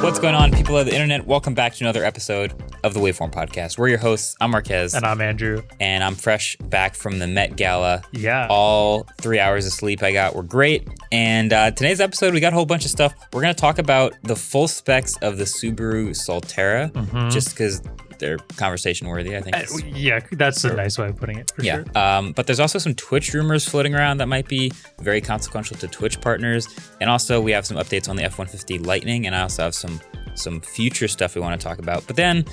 What's going on, people of the internet? Welcome back to another episode of the Waveform podcast. We're your hosts. I'm Marques. And I'm Andrew. And I'm fresh back from the Met Gala. Yeah. All 3 hours of sleep I got were great. And today's episode, we got a whole bunch of stuff. We're going to talk about the full specs of the Subaru Solterra, just because they're conversation worthy, I think. Yeah, that's a nice way of putting it, for sure. But there's also some Twitch rumors floating around that might be very consequential to Twitch partners. And also, we have some updates on the F-150 Lightning, and I also have some future stuff we want to talk about. But then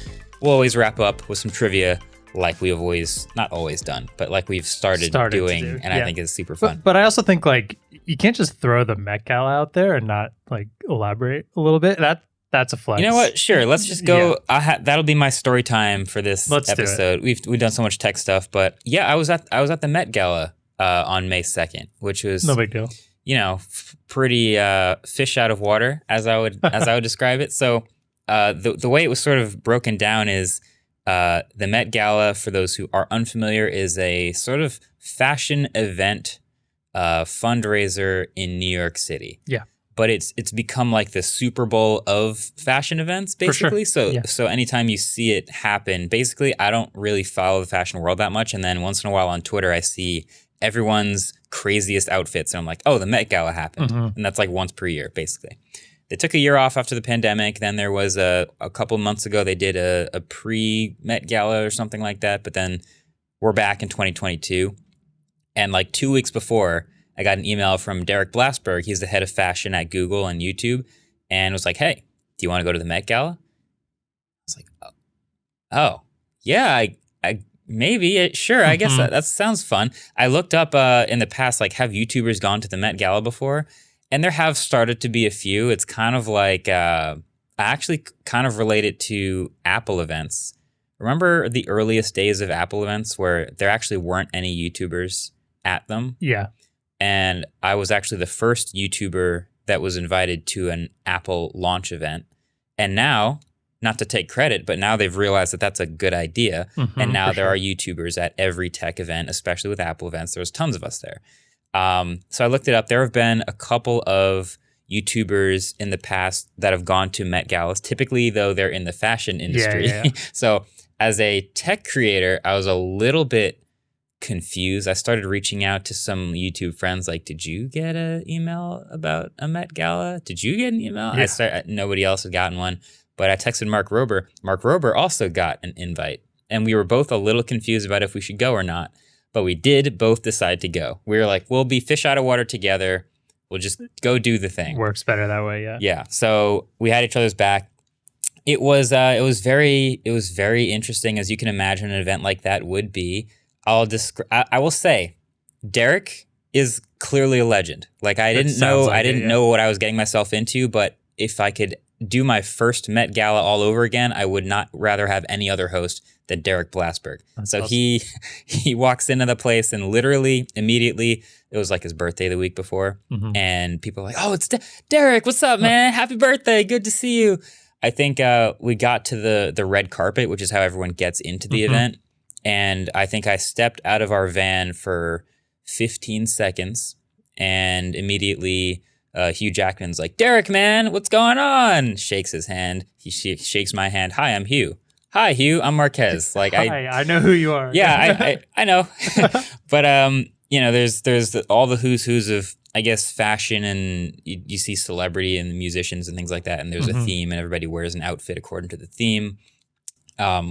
we'll always wrap up with some trivia like we have always, not always done, but like we've started doing, and I think it's super fun. But I also think, like, you can't just throw the Met Gala out there and not, like, elaborate a little bit. That's a flex. You know what? Sure. Let's just go. Yeah. That'll be my story time for this episode. We've done so much tech stuff, but yeah, I was at the Met Gala on May 2nd, which was no big deal. You know, pretty fish out of water, as I would describe it. So the way it was sort of broken down is the Met Gala, for those who are unfamiliar, is a sort of fashion event fundraiser in New York City. Yeah. But it's become like the Super Bowl of fashion events, basically. Sure. So anytime you see it happen, basically, I don't really follow the fashion world that much. And then once in a while on Twitter, I see everyone's craziest outfits. And I'm like, oh, the Met Gala happened. And that's like once per year, basically. They took a year off after the pandemic. Then there was a couple months ago, they did a pre-Met Gala or something like that. But then we're back in 2022. And like 2 weeks before, I got an email from Derek Blasberg. He's the head of fashion at Google and YouTube, and was like, hey, do you want to go to the Met Gala? I was like, oh yeah, I maybe, sure, I guess that sounds fun. I looked up in the past, like, have YouTubers gone to the Met Gala before? And there have started to be a few. It's kind of like, I actually kind of relate it to Apple events. Remember the earliest days of Apple events where there actually weren't any YouTubers at them? Yeah. And I was actually the first YouTuber that was invited to an Apple launch event. And now, not to take credit, but now they've realized that that's a good idea. And now there are YouTubers at every tech event, especially with Apple events. There's tons of us there. So I looked it up. There have been a couple of YouTubers in the past that have gone to Met Galas. Typically, though, they're in the fashion industry. Yeah. So as a tech creator, I was a little bit confused. I started reaching out to some YouTube friends, like, did you get an email about a Met Gala? Did you get an email? Yeah. Nobody else had gotten one, but I texted Mark Rober. Mark Rober also got an invite, and we were both a little confused about if we should go or not, but we did both decide to go. We were like, we'll be fish out of water together. We'll just go do the thing. Works better that way, yeah. Yeah, so we had each other's back. It was very interesting, as you can imagine an event like that would be. I will say, Derek is clearly a legend. Like, I didn't know what I was getting myself into, but if I could do my first Met Gala all over again, I would not rather have any other host than Derek Blasberg. That's so awesome. He walks into the place, and literally immediately, it was like his birthday the week before, and people were like, oh, it's Derek, what's up, man? Happy birthday, good to see you. I think we got to the red carpet, which is how everyone gets into the event. And I think I stepped out of our van for 15 seconds, and immediately Hugh Jackman's like, Derek, man, what's going on? Shakes his hand. He shakes my hand. Hi, I'm Hugh. Hi, Hugh. I'm Marques. Like, Hi, I know who you are. Yeah, I know. But you know, there's all the who's of, I guess, fashion, and you see celebrity and musicians and things like that. And there's a theme, and everybody wears an outfit according to the theme,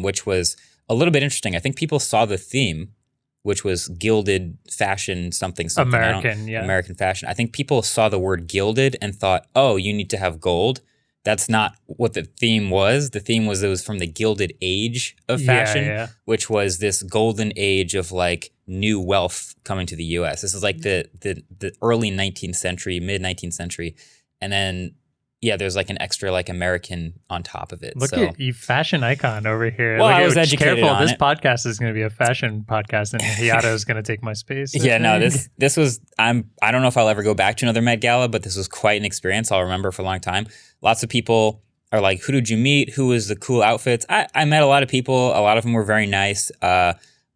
which was a little bit interesting. I think people saw the theme, which was gilded fashion, something. American fashion. I think people saw the word gilded and thought, oh, you need to have gold. That's not what the theme was. The theme was, it was from the Gilded Age of fashion, which was this golden age of, like, new wealth coming to the U.S. This is like the early 19th century, mid 19th century, and then there's like an extra, like, American on top of it. Look at you, fashion icon over here. Well, I was educated on this it. podcast is going to be a fashion podcast, and Hiato is going to take my space. This was, I don't know if I'll ever go back to another Met Gala, but this was quite an experience. I'll remember for a long time. Lots of people are like, who did you meet? Who was the cool outfits? I met a lot of people. A lot of them were very nice.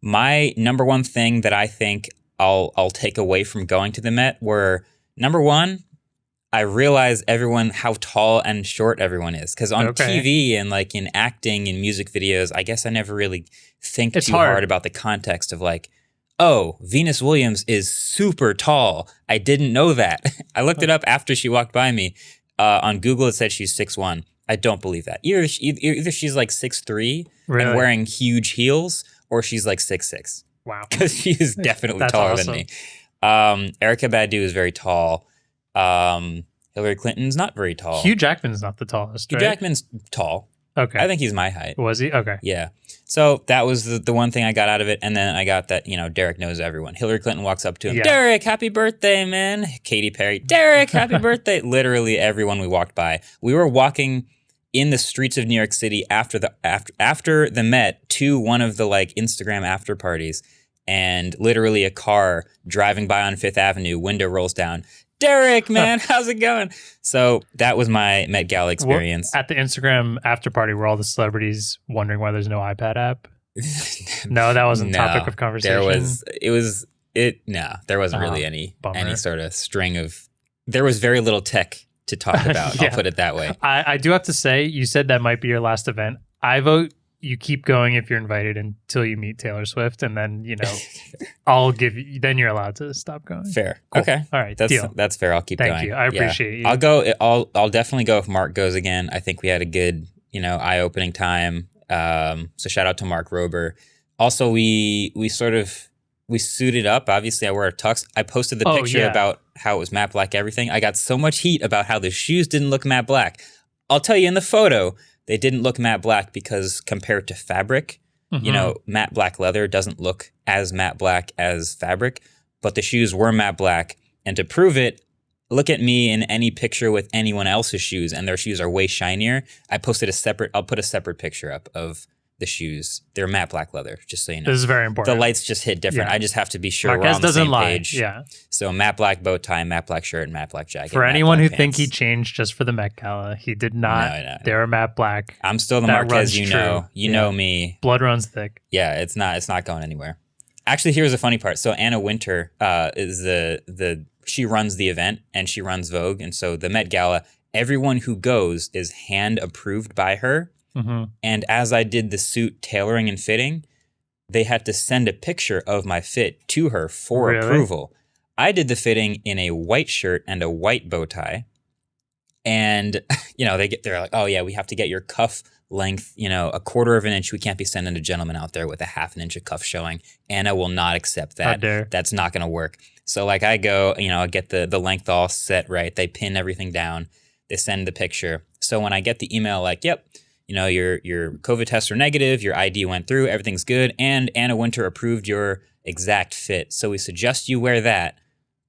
My number one thing that I think I'll take away from going to the Met were, number one, I realize how tall and short everyone is. Because on TV and like in acting and music videos, I guess I never really think too hard about the context of like, oh, Venus Williams is super tall. I didn't know that. I looked it up after she walked by me. On Google, it said she's 6'1". I don't believe that. Either she's like 6'3" and wearing huge heels, or she's like 6'6". Wow. Because she is definitely taller than me. Erykah Badu is very tall. Hillary Clinton's not very tall. Hugh Jackman's not the tallest, right? Hugh Jackman's tall. Okay. I think he's my height. Was he? Okay. Yeah. So that was the one thing I got out of it. And then I got that, Derek knows everyone. Hillary Clinton walks up to him. Yeah. Derek, happy birthday, man. Katy Perry. Derek, happy birthday. Literally everyone we walked by. We were walking in the streets of New York City after the Met to one of the like Instagram after parties. And literally a car driving by on Fifth Avenue, window rolls down. Derek, man, how's it going? So that was my Met Gala experience. At the Instagram after party, were all the celebrities wondering why there's no iPad app? No, that wasn't topic of conversation. There wasn't really any sort of string of, there was very little tech to talk about. I'll put it that way. I do have to say, you said that might be your last event. I vote you keep going if you're invited until you meet Taylor Swift, and then I'll give you. Then you're allowed to stop going. Fair. Cool. Okay. All right. That's fair. I'll keep going. Thank you. I appreciate you. I'll go. I'll definitely go if Mark goes again. I think we had a good eye-opening time. So shout out to Mark Rober. Also, we suited up. Obviously, I wear a tux. I posted the picture about how it was matte black everything. I got so much heat about how the shoes didn't look matte black. I'll tell you in the photo. They didn't look matte black because compared to fabric, matte black leather doesn't look as matte black as fabric, but the shoes were matte black. And to prove it, look at me in any picture with anyone else's shoes, and their shoes are way shinier. I'll put a separate picture up of the shoes. They're matte black leather, just so you know. This is very important. The lights just hit different. Yeah. I just have to be sure Marques we're on the same lie. page. Yeah. So matte black bow tie, matte black shirt, matte black jacket. For anyone who think he changed just for the Met Gala, he did not. No. They're matte black. I'm still the Marques you know. You know me. Blood runs thick. Yeah, it's not going anywhere. Actually, here's the funny part. So Anna Wintour is she runs the event and she runs Vogue, and so the Met Gala, everyone who goes is hand approved by her. Mm-hmm. And as I did the suit tailoring and fitting, they had to send a picture of my fit to her for approval. I did the fitting in a white shirt and a white bow tie. And, they're like, oh yeah, we have to get your cuff length, a quarter of an inch. We can't be sending a gentleman out there with a half an inch of cuff showing. Anna will not accept that. That's not going to work. So like I go, I get the length all set right. They pin everything down. They send the picture. So when I get the email like, yep, your COVID tests are negative, your ID went through, everything's good, and Anna Wintour approved your exact fit. So we suggest you wear that,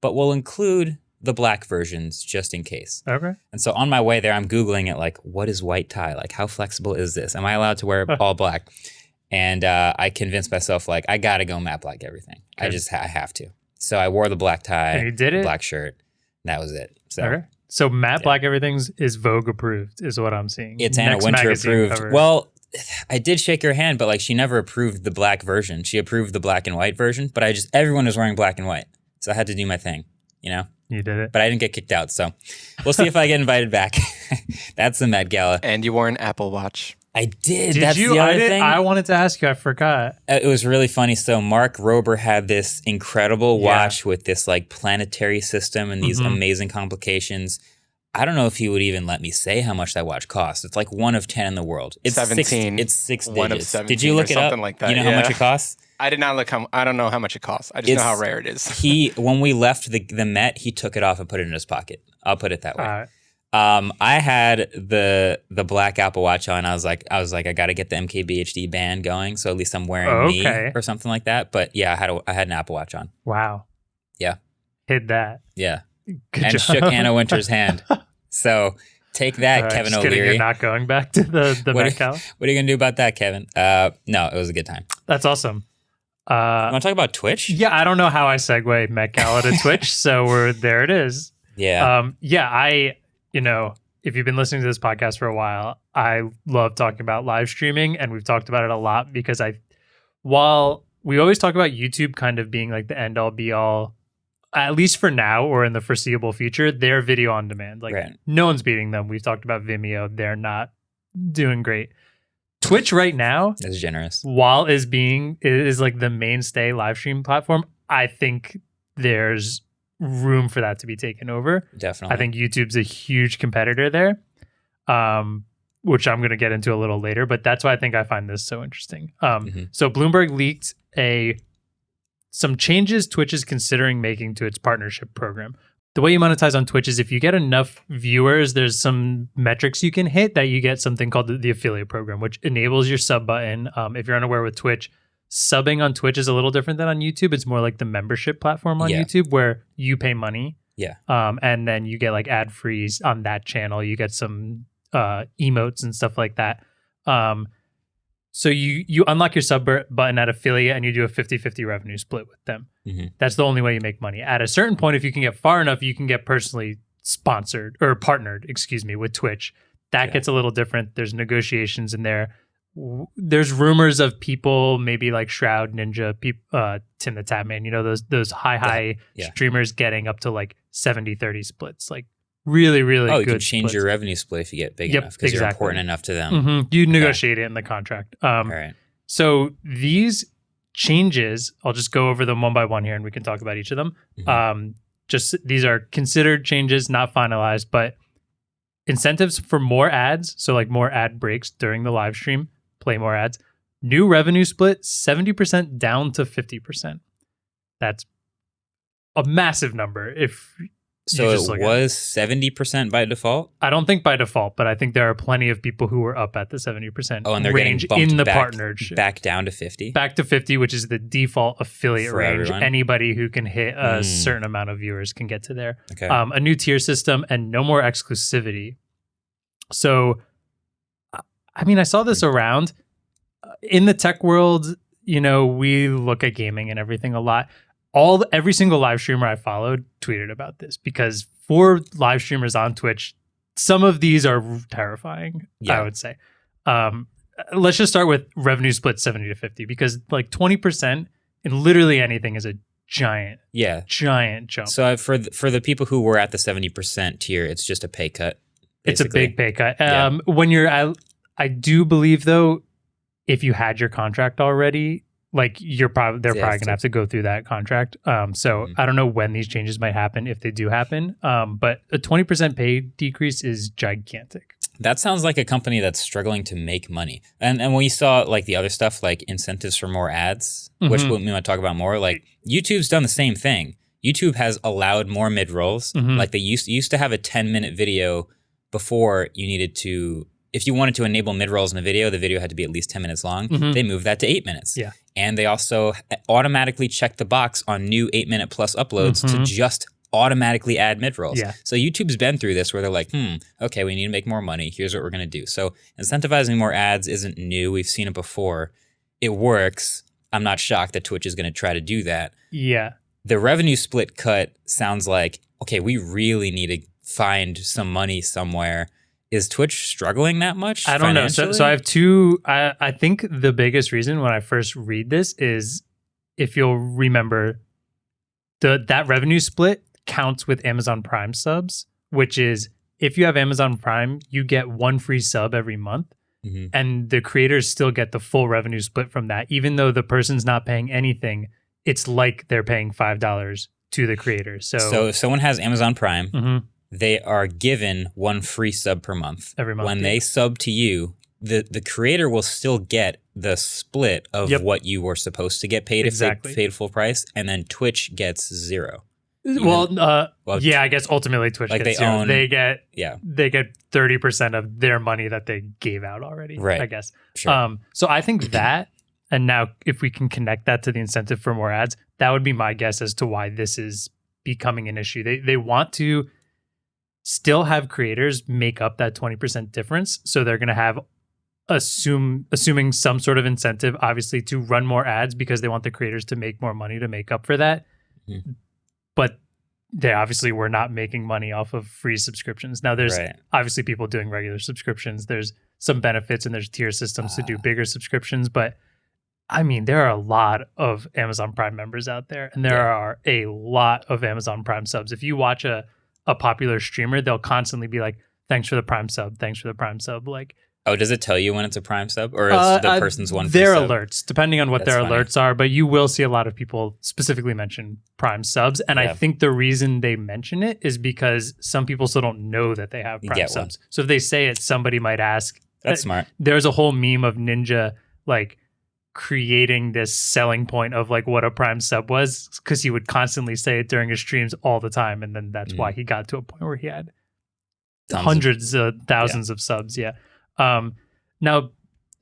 but we'll include the black versions just in case. Okay. And so on my way there, I'm Googling it like, what is white tie? Like, how flexible is this? Am I allowed to wear all black? And I convinced myself, like, I got to go matte black everything. Good. I have to. So I wore the black tie, and you did it? Black shirt. That was it. So. Okay. So matte black everything's is Vogue approved is what I'm seeing. It's Anna Wintour approved. Cover. Well, I did shake her hand, but like she never approved the black version. She approved the black and white version, but everyone was wearing black and white. So I had to do my thing, You did it. But I didn't get kicked out, so we'll see if I get invited back. That's the Met Gala. And you wore an Apple Watch. I did. That's the other thing. I wanted to ask you. I forgot. It was really funny. So Mark Rober had this incredible watch with this like planetary system and these amazing complications. I don't know if he would even let me say how much that watch costs. It's like 1 of 10 in the world. It's 17. It's 6 digits. 1 of 17. Did you look it up? Something like that. You know how much it costs? I did not look. I don't know how much it costs. I just know how rare it is. When we left the Met, he took it off and put it in his pocket. I'll put it that way. I had the black Apple Watch on. I was like, I got to get the MKBHD band going, so at least I'm wearing me or something like that. But yeah, I had an Apple Watch on. Wow. Yeah. Hid that. Yeah. Good and job. Shook Anna Wintour's hand. So take that, Kevin O'Leary. You're not going back to the Met Gala? What are you gonna do about that, Kevin? No, it was a good time. That's awesome. You want to talk about Twitch? Yeah, I don't know how I segue Met Gala to Twitch, so there it is. Yeah. If you've been listening to this podcast for a while, I love talking about live streaming, and we've talked about it a lot because while we always talk about YouTube kind of being like the end all be all at least for now or in the foreseeable future, they're video on demand. Like no one's beating them. We've talked about Vimeo. They're not doing great. Twitch right now is generous. While is like the mainstay live stream platform, I think there's room for that to be taken over. Definitely. I think YouTube's a huge competitor there, which I'm going to get into a little later, but that's why I think I find this so interesting. So Bloomberg leaked some changes Twitch is considering making to its partnership program. The way you monetize on Twitch is if you get enough viewers, there's some metrics you can hit that you get something called the affiliate program, which enables your sub button. If you're unaware with Twitch, subbing on Twitch is a little different than on YouTube. It's more like the membership platform on YouTube where you pay money. Yeah. And then you get like ad frees on that channel. You get some emotes and stuff like that. So you unlock your sub button at affiliate and you do a 50-50 revenue split with them. That's the only way you make money. At a certain point, if you can get far enough, you can get personally sponsored or partnered, with Twitch. That gets a little different. There's negotiations in there. There's rumors of people, maybe like Shroud, Ninja, Tim the Tatman, those high streamers getting up to like 70-30 splits, like really, really good. You can change splits. Your revenue split if you get big enough because you're important enough to them. You negotiate it in the contract. All right. So these changes, I'll just go over them one by one here and we can talk about each of them. These are considered changes, not finalized, but incentives for more ads. So like more ad breaks during the live stream, play more ads. New revenue split, 70% down to 50%. That's a massive number. So it was 70% by default? I don't think by default, but I think there are plenty of people who were up at the 70% and they're range getting bumped in the back, partnership. Back down to 50? Back to 50, which is the default affiliate For range. everyone? Anybody who can hit a certain amount of viewers can get to there. Okay. A new tier system and no more exclusivity. So, I mean, I saw this around. In the tech world, we look at gaming and everything a lot. Every single live streamer I followed tweeted about this because for live streamers on Twitch, some of these are terrifying, I would say. Let's just start with revenue split 70-50 because like 20% in literally anything is a giant jump. So for the people who were at the 70% tier, it's just a pay cut. Basically. It's a big pay cut. When you're I do believe though, if you had your contract already, like they're probably gonna have to go through that contract. So I don't know when these changes might happen, if they do happen. But a 20% pay decrease is gigantic. That sounds like a company that's struggling to make money. And when you saw like the other stuff, like incentives for more ads, which we might talk about more, like YouTube's done the same thing. YouTube has allowed more mid-rolls. Like they used to have a 10-minute video before you needed to, if you wanted to enable mid-rolls in a video, the video had to be at least 10 minutes long. They moved that to 8 minutes. Yeah. And they also automatically check the box on new 8-minute plus uploads to just automatically add mid-rolls. Yeah. So YouTube's been through this where they're like, okay, we need to make more money. Here's what we're going to do. So incentivizing more ads isn't new. We've seen it before. It works. I'm not shocked that Twitch is going to try to do that. Yeah. The revenue split cut sounds like, okay, we really need to find some money somewhere. Is Twitch struggling that much? I don't know. So I have two. I think the biggest reason when I first read this is, if you'll remember, that revenue split counts with Amazon Prime subs, which is if you have Amazon Prime, you get one free sub every month, and the creators still get the full revenue split from that, even though the person's not paying anything. It's like they're paying $5 to the creator. So if someone has Amazon Prime. They are given one free sub per month. Every month. When they sub to you, the creator will still get the split of what you were supposed to get paid if they paid full price, and then Twitch gets zero. I guess ultimately Twitch like gets zero. They get 30% of their money that they gave out already. Right. I guess. Sure. So I think that, and now if we can connect that to the incentive for more ads, that would be my guess as to why this is becoming an issue. They want to still have creators make up that 20% difference. So they're going to have assuming some sort of incentive, obviously, to run more ads because they want the creators to make more money to make up for that. But they obviously were not making money off of free subscriptions. Now there's obviously people doing regular subscriptions. There's some benefits and there's tier systems to do bigger subscriptions, but I mean, there are a lot of Amazon Prime members out there, and there are a lot of Amazon Prime subs. If you watch a popular streamer, they'll constantly be like, "Thanks for the Prime sub. Thanks for the Prime sub." Like, oh, does it tell you when it's a Prime sub, or is the person's one? Their sub? alerts, depending on what their alerts are, but you will see a lot of people specifically mention Prime subs, and I think the reason they mention it is because some people still don't know that they have Prime subs. So if they say it, somebody might ask. That's smart. There's a whole meme of Ninja like creating this selling point of like what a Prime sub was, because he would constantly say it during his streams all the time, and then that's why he got to a point where he had hundreds of thousands of subs. Now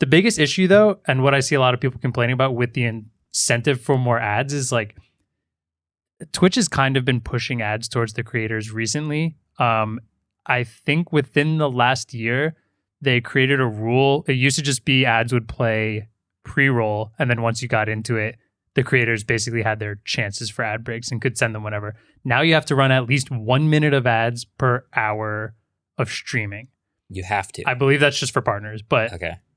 the biggest issue though, and what I see a lot of people complaining about with the incentive for more ads, is like Twitch has kind of been pushing ads towards the creators recently. I think within the last year they created a rule. It used to just be ads would play pre-roll, and then once you got into it, the creators basically had their chances for ad breaks and could send them whenever. Now you have to run at least 1 minute of ads per hour of streaming. You have to. I believe that's just for partners, but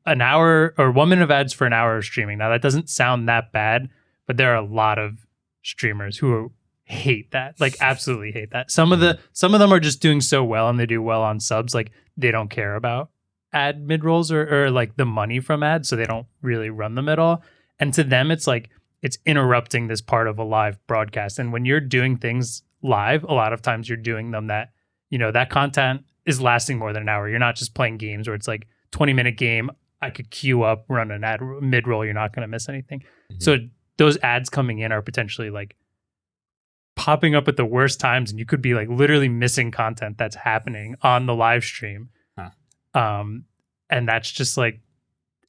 an hour or 1 minute of ads for an hour of streaming. Now that doesn't sound that bad, but there are a lot of streamers who hate that, like absolutely hate that. Some of them are just doing so well, and they do well on subs, like they don't care about ad mid-rolls or like the money from ads, so they don't really run them at all. And to them, it's like it's interrupting this part of a live broadcast. And when you're doing things live, a lot of times you're doing them that, you know, that content is lasting more than an hour. You're not just playing games where it's like 20-minute game, I could queue up, run an ad mid-roll, you're not going to miss anything. So those ads coming in are potentially like popping up at the worst times, and you could be like literally missing content that's happening on the live stream. And that's just like,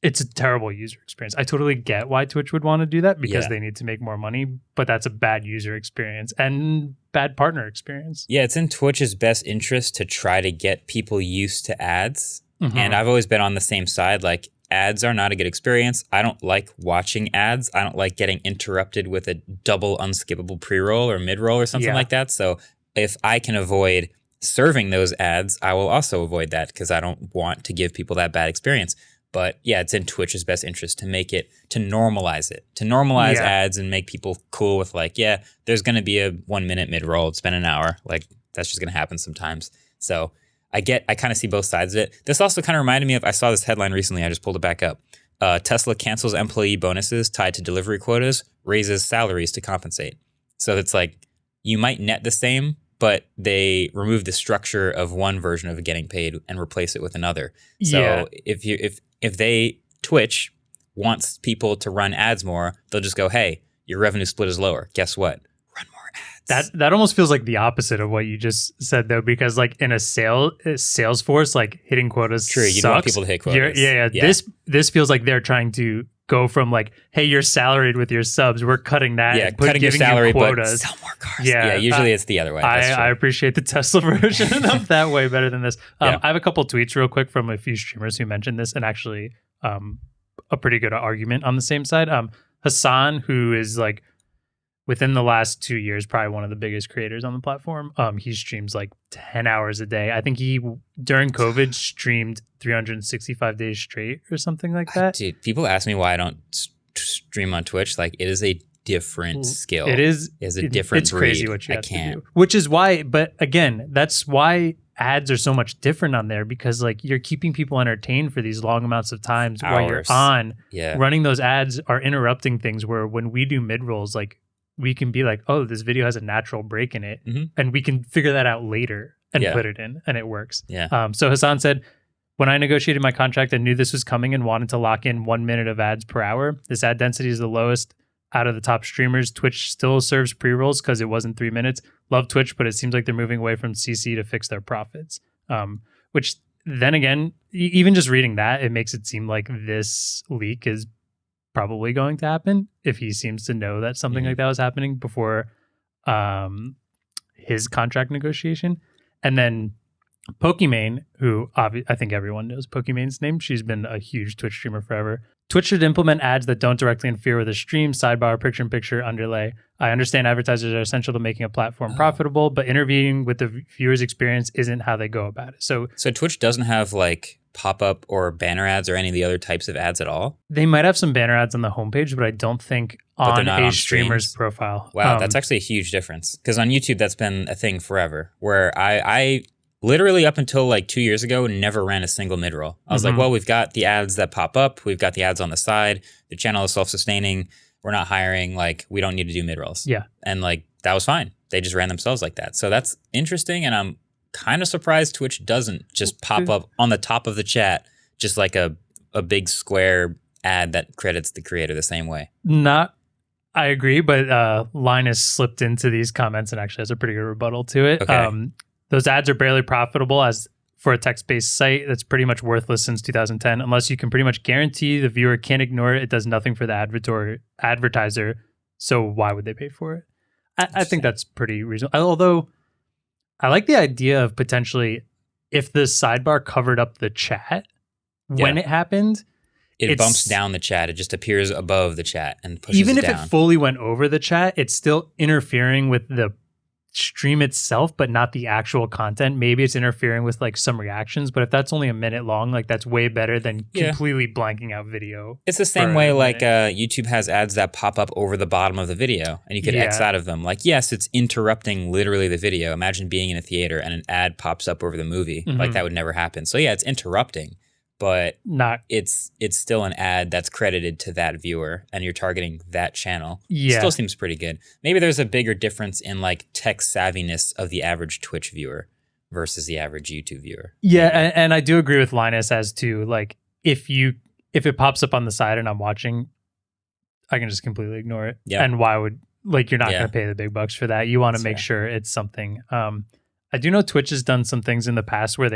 it's a terrible user experience. I totally get why Twitch would want to do that, because they need to make more money, but that's a bad user experience and bad partner experience. Yeah, it's in Twitch's best interest to try to get people used to ads. And I've always been on the same side. Like, ads are not a good experience. I don't like watching ads. I don't like getting interrupted with a double unskippable pre-roll or mid-roll or something like that. So if I can avoid serving those ads, I will also avoid that, because I don't want to give people that bad experience. But yeah, it's in Twitch's best interest to make it, to normalize ads and make people cool with like, there's going to be a 1 minute mid-roll. It's been an hour. Like, that's just going to happen sometimes. So I kind of see both sides of it. This also kind of reminded me of, I saw this headline recently. I just pulled it back up. Tesla cancels employee bonuses tied to delivery quotas, raises salaries to compensate. So it's like, you might net the same, but they remove the structure of one version of getting paid and replace it with another. So if Twitch wants people to run ads more, they'll just go, hey, your revenue split is lower. Guess what? Run more ads. That almost feels like the opposite of what you just said, though, because like in a sales force, like hitting quotas True, you don't want people to hit quotas. Yeah. This feels like they're trying to go from like, hey, you're salaried with your subs, we're cutting that. Yeah, cutting your salary, but sell more cars. Yeah, usually it's the other way. I appreciate the Tesla version of that way better than this. I have a couple tweets real quick from a few streamers who mentioned this, and actually a pretty good argument on the same side. Hassan, who is like within the last 2 years, probably one of the biggest creators on the platform. He streams like 10 hours a day. I think he, during COVID, streamed 365 days straight or something like that. Dude, people ask me why I don't stream on Twitch. Like, it is a different skill. It is. It's a different It's breed. crazy what you have to do. Which is why, but again, that's why ads are so much different on there, because like you're keeping people entertained for these long amounts of times while you're on. Running those ads are interrupting things where when we do mid-rolls, like, we can be like, oh, this video has a natural break in it, and we can figure that out later and put it in, and it works. So Hassan said, when I negotiated my contract, I knew this was coming and wanted to lock in 1 minute of ads per hour. This ad density is the lowest out of the top streamers. Twitch still serves pre-rolls because it wasn't 3 minutes. Love Twitch, but it seems like they're moving away from CC to fix their profits. Which then again, even just reading that, it makes it seem like this leak is probably going to happen, if he seems to know that something like that was happening before his contract negotiation. And then Pokimane, who I think everyone knows Pokimane's name. She's been a huge Twitch streamer forever. Twitch should implement ads that don't directly interfere with the stream, sidebar, picture-in-picture, underlay. I understand advertisers are essential to making a platform profitable, but intervening with the viewer's experience isn't how they go about it. So Twitch doesn't have like pop-up or banner ads or any of the other types of ads at all? They might have some banner ads on the homepage, but I don't think on a streamer's streams? profile. Wow, that's actually a huge difference. Because on YouTube, that's been a thing forever, where I literally up until like 2 years ago never ran a single mid-roll. I was like, well, we've got the ads that pop up. We've got the ads on the side. The channel is self-sustaining. We're not hiring. Like, we don't need to do mid-rolls. Yeah. And like, that was fine. They just ran themselves like that. So that's interesting. And I'm kind of surprised Twitch doesn't just pop up on the top of the chat, just like a big square ad that credits the creator the same way. I agree, but Linus slipped into these comments and actually has a pretty good rebuttal to it. Okay. Those ads are barely profitable as for a text-based site that's pretty much worthless since 2010. Unless you can pretty much guarantee the viewer can't ignore it, it does nothing for the advertiser. So why would they pay for it? I think that's pretty reasonable. Although I like the idea of potentially if the sidebar covered up the chat when it happened, it bumps down the chat. It just appears above the chat and pushes even it if down. it fully went over the chat, it's still interfering with the stream itself, but not the actual content. Maybe it's interfering with like some reactions, but if that's only a minute long, like that's way better than completely blanking out video. It's the same way like YouTube has ads that pop up over the bottom of the video and you could X out of them. Like, yes, it's interrupting literally the video. Imagine being in a theater and an ad pops up over the movie. Like that would never happen. So yeah, it's interrupting, but it's still an ad that's credited to that viewer and you're targeting that channel. Yeah. Still seems pretty good. Maybe there's a bigger difference in like tech savviness of the average Twitch viewer versus the average YouTube viewer. Yeah, and I do agree with Linus as to like if it pops up on the side and I'm watching, I can just completely ignore it. Yeah. And why would like you're not going to pay the big bucks for that. You want to make sure it's something. I do know Twitch has done some things in the past where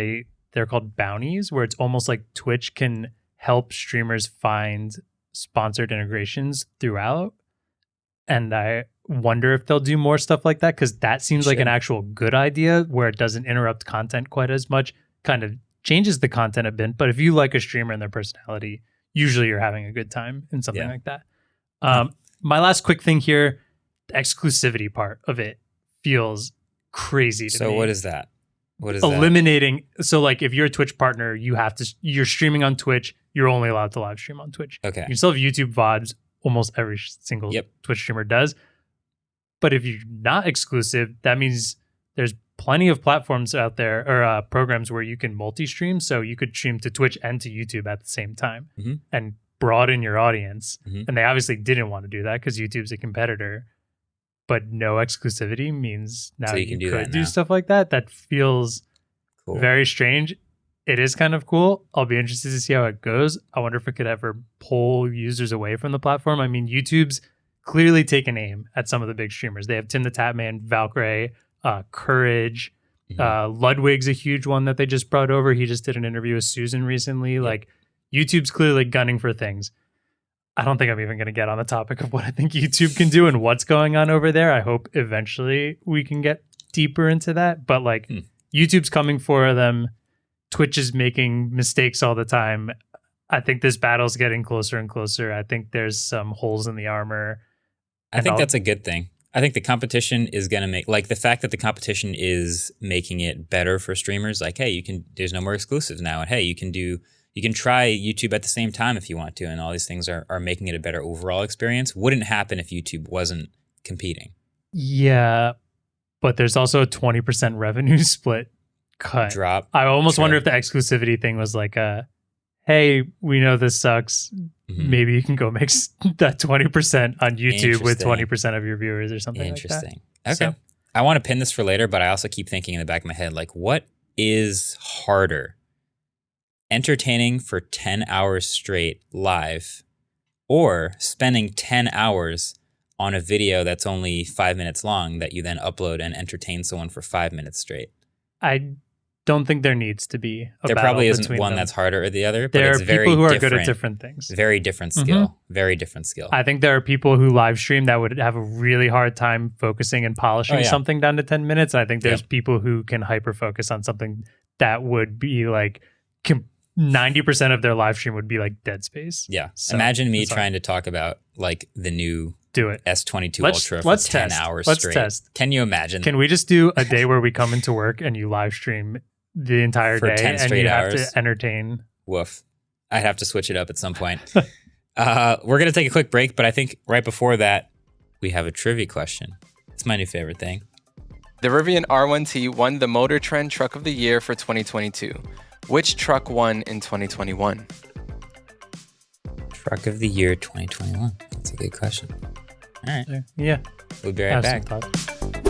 they're called bounties, where it's almost like Twitch can help streamers find sponsored integrations throughout. And I wonder if they'll do more stuff like that, because that seems like an actual good idea where it doesn't interrupt content quite as much, kind of changes the content a bit. But if you like a streamer and their personality, usually you're having a good time in something like that. My last quick thing here, the exclusivity part of it feels crazy to me. So what is that? What is eliminating that? So like if you're a Twitch partner, you're streaming on Twitch, you're only allowed to live stream on Twitch. Okay. You can still have YouTube VODs, almost every single Twitch streamer does. But if you're not exclusive, that means there's plenty of platforms out there or programs where you can multi-stream. So you could stream to Twitch and to YouTube at the same time and broaden your audience. And they obviously didn't want to do that because YouTube's a competitor. But no exclusivity means now you could do stuff like that. That feels very strange. It is kind of cool. I'll be interested to see how it goes. I wonder if it could ever pull users away from the platform. I mean, YouTube's clearly taken aim at some of the big streamers. They have Tim the Tatman, Valkyrie, Courage. Ludwig's a huge one that they just brought over. He just did an interview with Susan recently. Like, YouTube's clearly gunning for things. I don't think I'm even going to get on the topic of what I think YouTube can do and what's going on over there. I hope eventually we can get deeper into that. But like YouTube's coming for them. Twitch is making mistakes all the time. I think this battle's getting closer and closer. I think there's some holes in the armor. I think that's a good thing. I think the competition is going to make, like the fact that the competition is making it better for streamers. Like, hey, there's no more exclusives now. And hey, you can try YouTube at the same time if you want to, and all these things are making it a better overall experience. Wouldn't happen if YouTube wasn't competing. Yeah, but there's also a 20% revenue split cut. Drop. I almost wonder if the exclusivity thing was like hey, we know this sucks. Maybe you can go make that 20% on YouTube with 20% of your viewers or something like that. Interesting. Okay. So, I want to pin this for later, but I also keep thinking in the back of my head, like, what is harder? Entertaining for 10 hours straight live, or spending 10 hours on a video that's only 5 minutes long that you then upload and entertain someone for 5 minutes straight? I don't think there needs to be a there battle probably isn't one them. That's harder or the other, but there it's are very people who are different. good at different things. Very different skill. Very different skill. I think there are people who live stream that would have a really hard time focusing and polishing something down to 10 minutes. I think there's people who can hyper focus on something that would be like 90% of their live stream would be like dead space. Yeah. So, imagine me trying to talk about like the new S22 Ultra for 10 hours straight. Let's test. Can you imagine? Can we just do a day where we come into work and you live stream the entire day and you have to entertain Woof. I'd have to switch it up at some point. We're going to take a quick break, but I think right before that, we have a trivia question. It's my new favorite thing. The Rivian R1T won the Motor Trend Truck of the Year for 2022. Which truck won in 2021? Truck of the Year 2021. That's a good question. All right. Yeah. We'll be right back.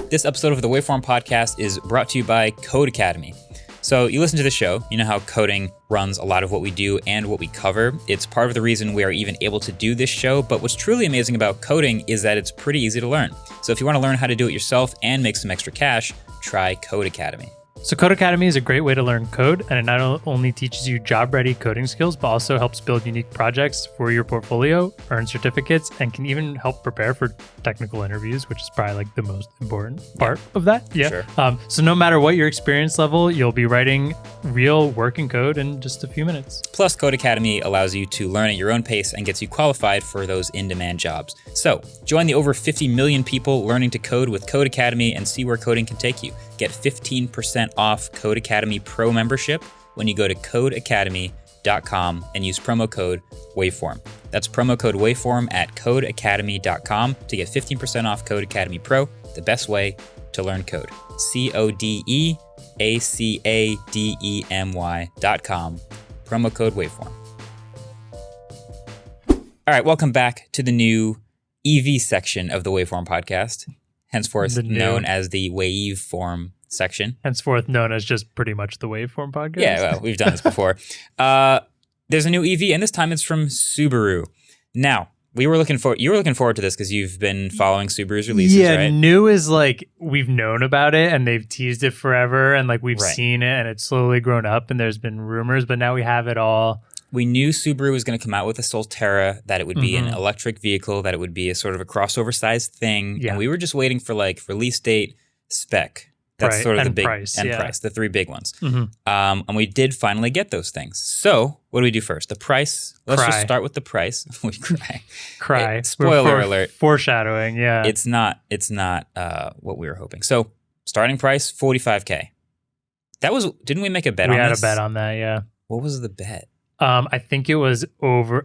This episode of the Waveform podcast is brought to you by CodeAcademy. So you listen to the show, you know how coding runs a lot of what we do and what we cover. It's part of the reason we are even able to do this show, but what's truly amazing about coding is that it's pretty easy to learn. So if you want to learn how to do it yourself and make some extra cash, try CodeAcademy. So CodeAcademy is a great way to learn code, and it not only teaches you job-ready coding skills, but also helps build unique projects for your portfolio, earn certificates, and can even help prepare for technical interviews, which is probably like the most important part of that. Yeah. Sure. So no matter what your experience level, you'll be writing real working code in just a few minutes. Plus, CodeAcademy allows you to learn at your own pace and gets you qualified for those in-demand jobs. So join the over 50 million people learning to code with CodeAcademy and see where coding can take you. Get 15% off CodeAcademy Pro membership when you go to codeacademy.com and use promo code Waveform. That's promo code Waveform at codeacademy.com to get 15% off CodeAcademy Pro, the best way to learn code. codeacademy.com, promo code Waveform. All right, welcome back to the new EV section of the Waveform podcast, henceforth known as the Waveform section. Henceforth known as just pretty much the Waveform podcast. Yeah, well, we've done this before. There's a new EV, and this time it's from Subaru. Now, you were looking forward to this because you've been following Subaru's releases, right? New is like we've known about it and they've teased it forever, and like we've seen it and it's slowly grown up and there's been rumors, but now we have it all. We knew Subaru was going to come out with a Solterra, that it would be an electric vehicle, that it would be a sort of a crossover sized thing. Yeah. And we were just waiting for like release date, spec. That's sort of the big price, price, the three big ones. And we did finally get those things. So what do we do first? The price. Let's just start with the price. We cry. Spoiler alert. Foreshadowing. Yeah. It's not what we were hoping. So starting price, $45,000. Didn't we make a bet on this? We had a bet on that. Yeah. What was the bet? I think it was over.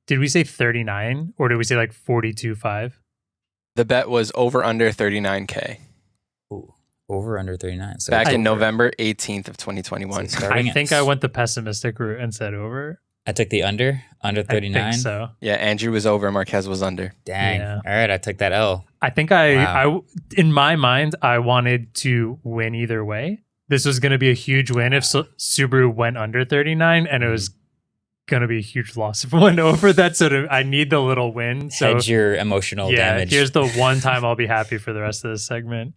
Did we say 39 or did we say like 42.5? The bet was over under 39K. Ooh, over under 39. So back in November 18th of 2021. So I think I went the pessimistic route and said over. I took the under 39. I think so. Yeah, Andrew was over, Marques was under. Dang. Yeah. All right, I took that L. I think I in my mind, I wanted to win either way. This was going to be a huge win if Subaru went under 39, and it was going to be a huge loss if it went over that. So I need the little win. So hedge your emotional damage. Here's the one time I'll be happy for the rest of this segment.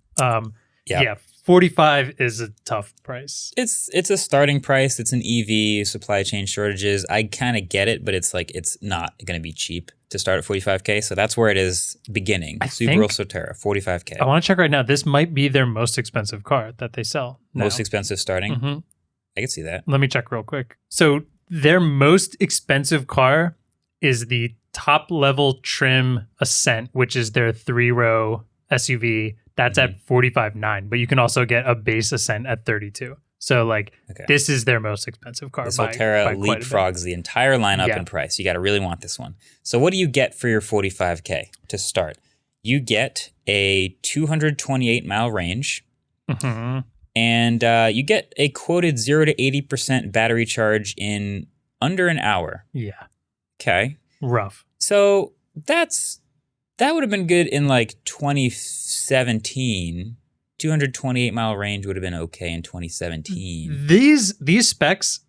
45 is a tough price. It's a starting price. It's an EV, supply chain shortages. I kind of get it, but it's not going to be cheap to start at $45,000. So that's where it is beginning. Subaru Solterra, $45,000. I want to check right now. This might be their most expensive car that they sell now. Most expensive starting? Mm-hmm. I can see that. Let me check real quick. So their most expensive car is the top level trim Ascent, which is their 3-row SUV. That's at $45,900, but you can also get a base Ascent at $32,000. So this is their most expensive car. The Solterra leapfrogs the entire lineup in price. You got to really want this one. So what do you get for your $45,000 to start? You get a 228-mile range, and you get a quoted 0 to 80% battery charge in under an hour. Yeah. Okay. Rough. So that would have been good in 2017. 228-mile range would have been okay in 2017. These specs,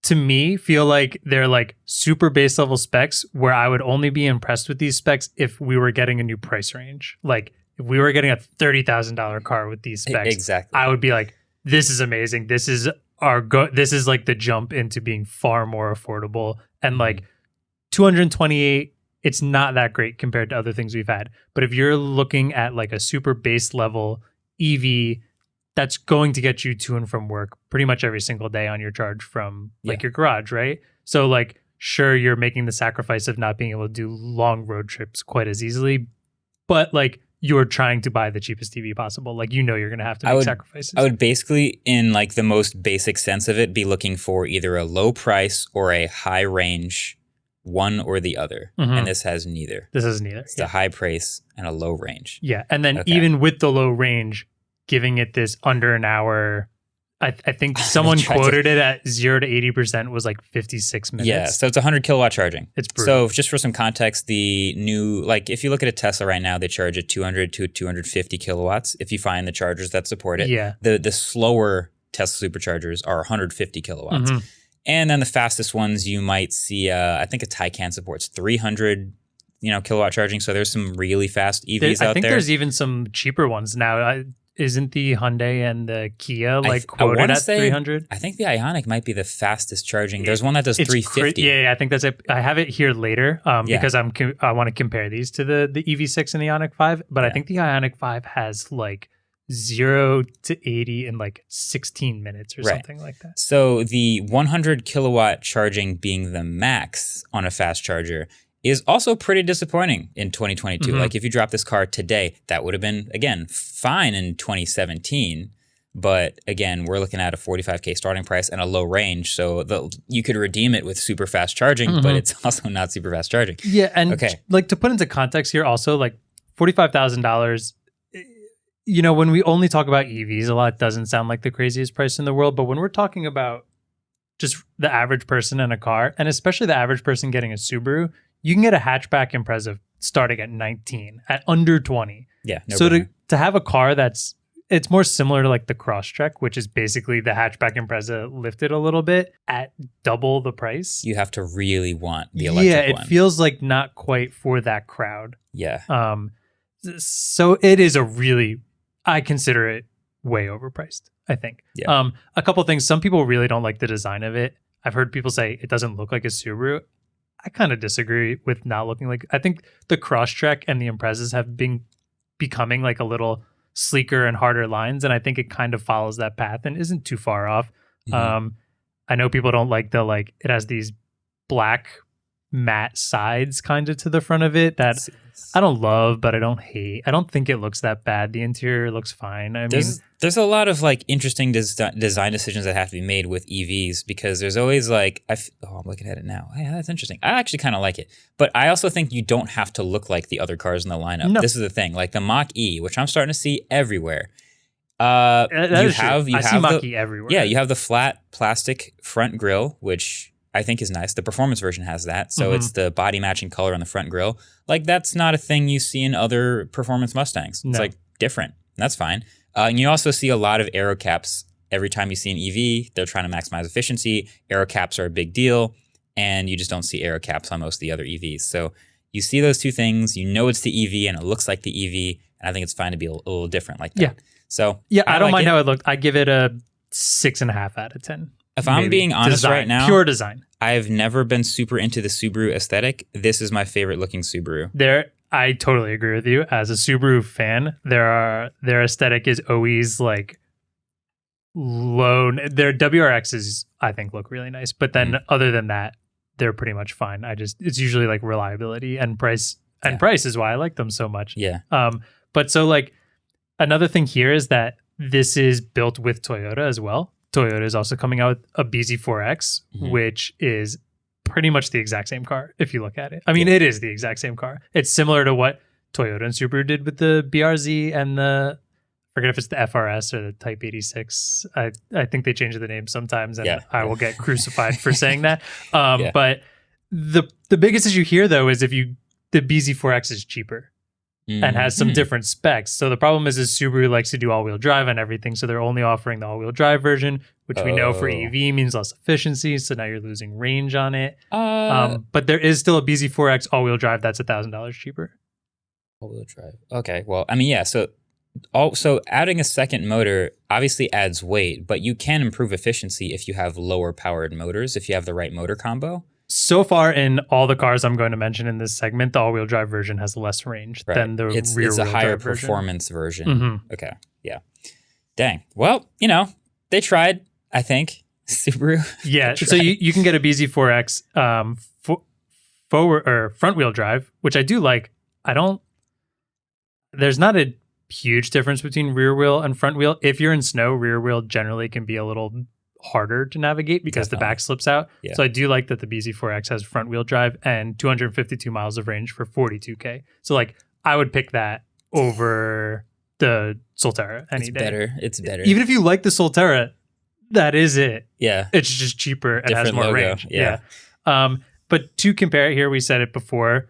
to me, feel like they're super base level specs where I would only be impressed with these specs if we were getting a new price range. Like if we were getting a $30,000 car with these specs, exactly, I would be like, this is amazing. This is this is the jump into being far more affordable. And 228, it's not that great compared to other things we've had. But if you're looking at a super base level EV, that's going to get you to and from work pretty much every single day on your charge from your garage, right? So sure, you're making the sacrifice of not being able to do long road trips quite as easily, but you're trying to buy the cheapest TV possible. Like, you're going to have to make sacrifices. I would basically, in like the most basic sense of it, be looking for either a low price or a high range, one or the other. And this has neither. It's a high price and a low range. Yeah. And then even with the low range, giving it this under an hour, I think someone quoted it at 0 to 80% was like 56 minutes. Yeah, so it's 100 kilowatt charging. It's brutal. So just for some context, the new, like if you look at a Tesla right now, they charge at 200 to 250 kilowatts if you find the chargers that support it. Yeah. The slower Tesla superchargers are 150 kilowatts. And then the fastest ones you might see, I think a Taycan supports 300 kilowatt charging. So there's some really fast EVs out there. I think there's even some cheaper ones now. Isn't the Hyundai and the Kia quoted at 300? I think the Ioniq might be the fastest charging. There's one that does 350. Yeah, I think that's it. I have it here later because I want to compare these to the EV6 and the Ioniq 5. But I think the Ioniq 5 has like 0 to 80 in like 16 minutes or something like that. So the 100 kilowatt charging being the max on a fast charger is also pretty disappointing in 2022. Like if you drop this car today, that would have been, again, fine in 2017. But again, we're looking at a $45K starting price and a low range. So you could redeem it with super fast charging, but it's also not super fast charging. Yeah. And like to put into context here also, like $45,000, when we only talk about EVs, a lot doesn't sound like the craziest price in the world. But when we're talking about just the average person in a car, and especially the average person getting a Subaru, you can get a hatchback Impreza starting at 19, at under 20. Yeah. So to have a car it's more similar to like the Crosstrek, which is basically the hatchback Impreza lifted a little bit at double the price. You have to really want the electric one. Yeah, it feels like not quite for that crowd. Yeah. So it is I consider it way overpriced, I think. Yeah. A couple things. Some people really don't like the design of it. I've heard people say it doesn't look like a Subaru. I kind of disagree with not looking like. I think the Crosstrek and the Imprezas have been becoming like a little sleeker and harder lines, and I think it kind of follows that path and isn't too far off. I know people don't like it has these black matte sides kind of to the front of it that I don't love, but I don't hate. I don't think it looks that bad. The interior looks fine. There's a lot of like interesting design decisions that have to be made with EVs because there's always like, I'm looking at it now. Yeah, that's interesting. I actually kind of like it, but I also think you don't have to look like the other cars in the lineup. No. This is the thing, like the Mach-E, which I'm starting to see everywhere. I see Mach-E everywhere. Yeah, you have the flat plastic front grille, which I think is nice. The performance version has that. So it's the body matching color on the front grille. Like that's not a thing you see in other performance Mustangs. It's like different. That's fine. And you also see a lot of aero caps every time you see an EV. They're trying to maximize efficiency. Aero caps are a big deal. And you just don't see aero caps on most of the other EVs. So you see those two things. You know it's the EV and it looks like the EV. And I think it's fine to be a little different like that. Yeah. So yeah, I don't mind how it looked. I give it a 6.5 out of 10. If I'm being honest right now, pure design. I've never been super into the Subaru aesthetic. This is my favorite looking Subaru. I totally agree with you. As a Subaru fan, their aesthetic is always like low. Their WRXs, I think, look really nice. But then other than that, they're pretty much fine. It's usually like reliability and price. And price is why I like them so much. Yeah. But so like another thing here is that this is built with Toyota as well. Toyota is also coming out with a BZ4X, which is pretty much the exact same car if you look at it. I mean, it is the exact same car. It's similar to what Toyota and Subaru did with the BRZ and I forget if it's the FRS or the Type 86. I think they change the name sometimes, and I will get crucified for saying that. But the biggest issue here, though, is the BZ4X is cheaper. And has some different specs. So the problem is Subaru likes to do all-wheel drive and everything, so they're only offering the all-wheel drive version, which we know for EV means less efficiency, so now you're losing range on it. But there is still a BZ4X all-wheel drive that's $1,000 cheaper. All-wheel drive. Okay, well, I mean, yeah, so adding a second motor obviously adds weight, but you can improve efficiency if you have lower-powered motors, if you have the right motor combo. So far in all the cars I'm going to mention in this segment, the all-wheel drive version has less range than the rear-wheel drive version. It's a higher performance version. Okay, yeah. Dang. Well, they tried, I think. Subaru. Yeah, so you can get a BZ4X forward or front-wheel drive, which I do like. I don't there's not a huge difference between rear wheel and front wheel. If you're in snow, rear wheel generally can be a little harder to navigate because the back slips out. Yeah. So I do like that the BZ4X has front wheel drive and 252 miles of range for 42K. So like I would pick that over the Solterra any day. It's better. Even if you like the Solterra, that is it. Yeah. It's just cheaper and Different has more logo. range. Yeah. But to compare it here, we said it before.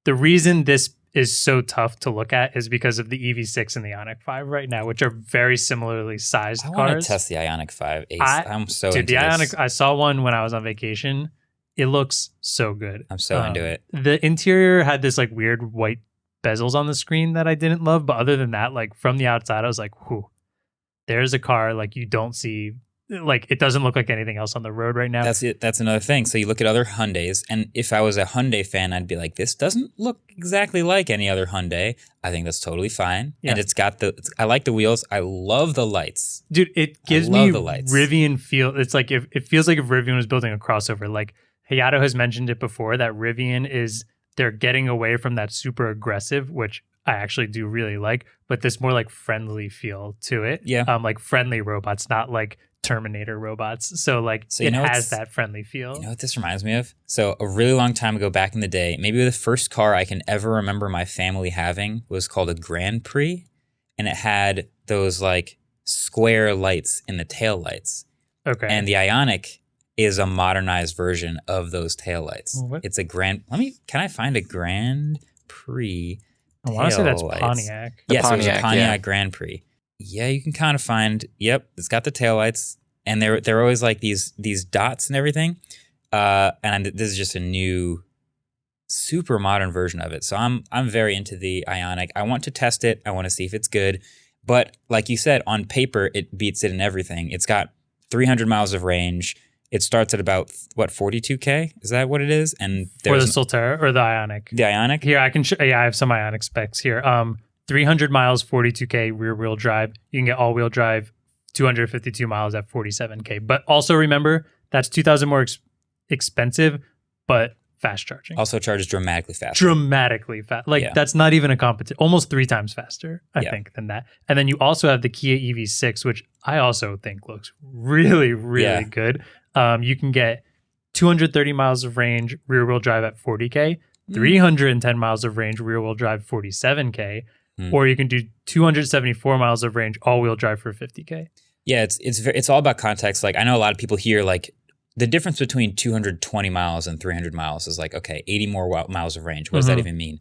The reason this is so tough to look at is because of the EV6 and the Ioniq 5 right now, which are very similarly sized I cars. want to test the Ioniq 5 Ace. I'm so into the Ioniq, this. I saw one when I was on vacation. It looks so good. I'm so into it. The interior had this like weird white bezels on the screen that I didn't love, but other than that, like from the outside, I was like, whew, there's a car like you don't see. Like it doesn't look like anything else on the road right now. That's it. That's another thing. So you look at other Hyundais, and if I was a Hyundai fan, I'd be like, this doesn't look exactly like any other Hyundai. I think that's totally fine. Yeah. And it's got I like the wheels. I love the lights. Dude, it gives love me the lights. Rivian feel. It's like if it feels like if Rivian was building a crossover. Like Hayato has mentioned it before that Rivian they're getting away from that super aggressive, which I actually do really like, but this more like friendly feel to it. Yeah. Like friendly robots, not like Terminator robots. So like it has that friendly feel. You know what this reminds me of? So a really long time ago back in the day, maybe the first car I can ever remember my family having was called a Grand Prix, and it had those like square lights in the tail lights. Okay. And the Ioniq is a modernized version of those taillights. What? It's a can I find a Grand Prix? I want to say that's taillights? Pontiac. Yes, it was a Pontiac, Pontiac Grand Prix. Yeah, you can kind of find. Yep, it's got the taillights, and they're always like these dots and everything. And this is just a new, super modern version of it. So I'm very into the Ioniq. I want to test it. I want to see if it's good. But like you said, on paper, it beats it in everything. It's got 300 miles of range. It starts at about, 42K? Is that what it is? And For the Solterra or the Ioniq? The Ioniq? Here, I can I have some Ioniq specs here. 300 miles, 42K rear wheel drive. You can get all wheel drive, 252 miles at 47K. But also remember, that's 2,000 more expensive, but fast charging. Also charges dramatically faster. Dramatically fast. Like that's not even a competition. Almost 3 times faster, I think, than that. And then you also have the Kia EV6, which I also think looks really, really good. You can get 230 miles of range, rear wheel drive at 40K, 310 miles of range, rear wheel drive 47K, or you can do 274 miles of range, all wheel drive for 50K. Yeah, it's all about context. Like I know a lot of people hear like the difference between 220 miles and 300 miles is like, okay, 80 more miles of range. What does that even mean?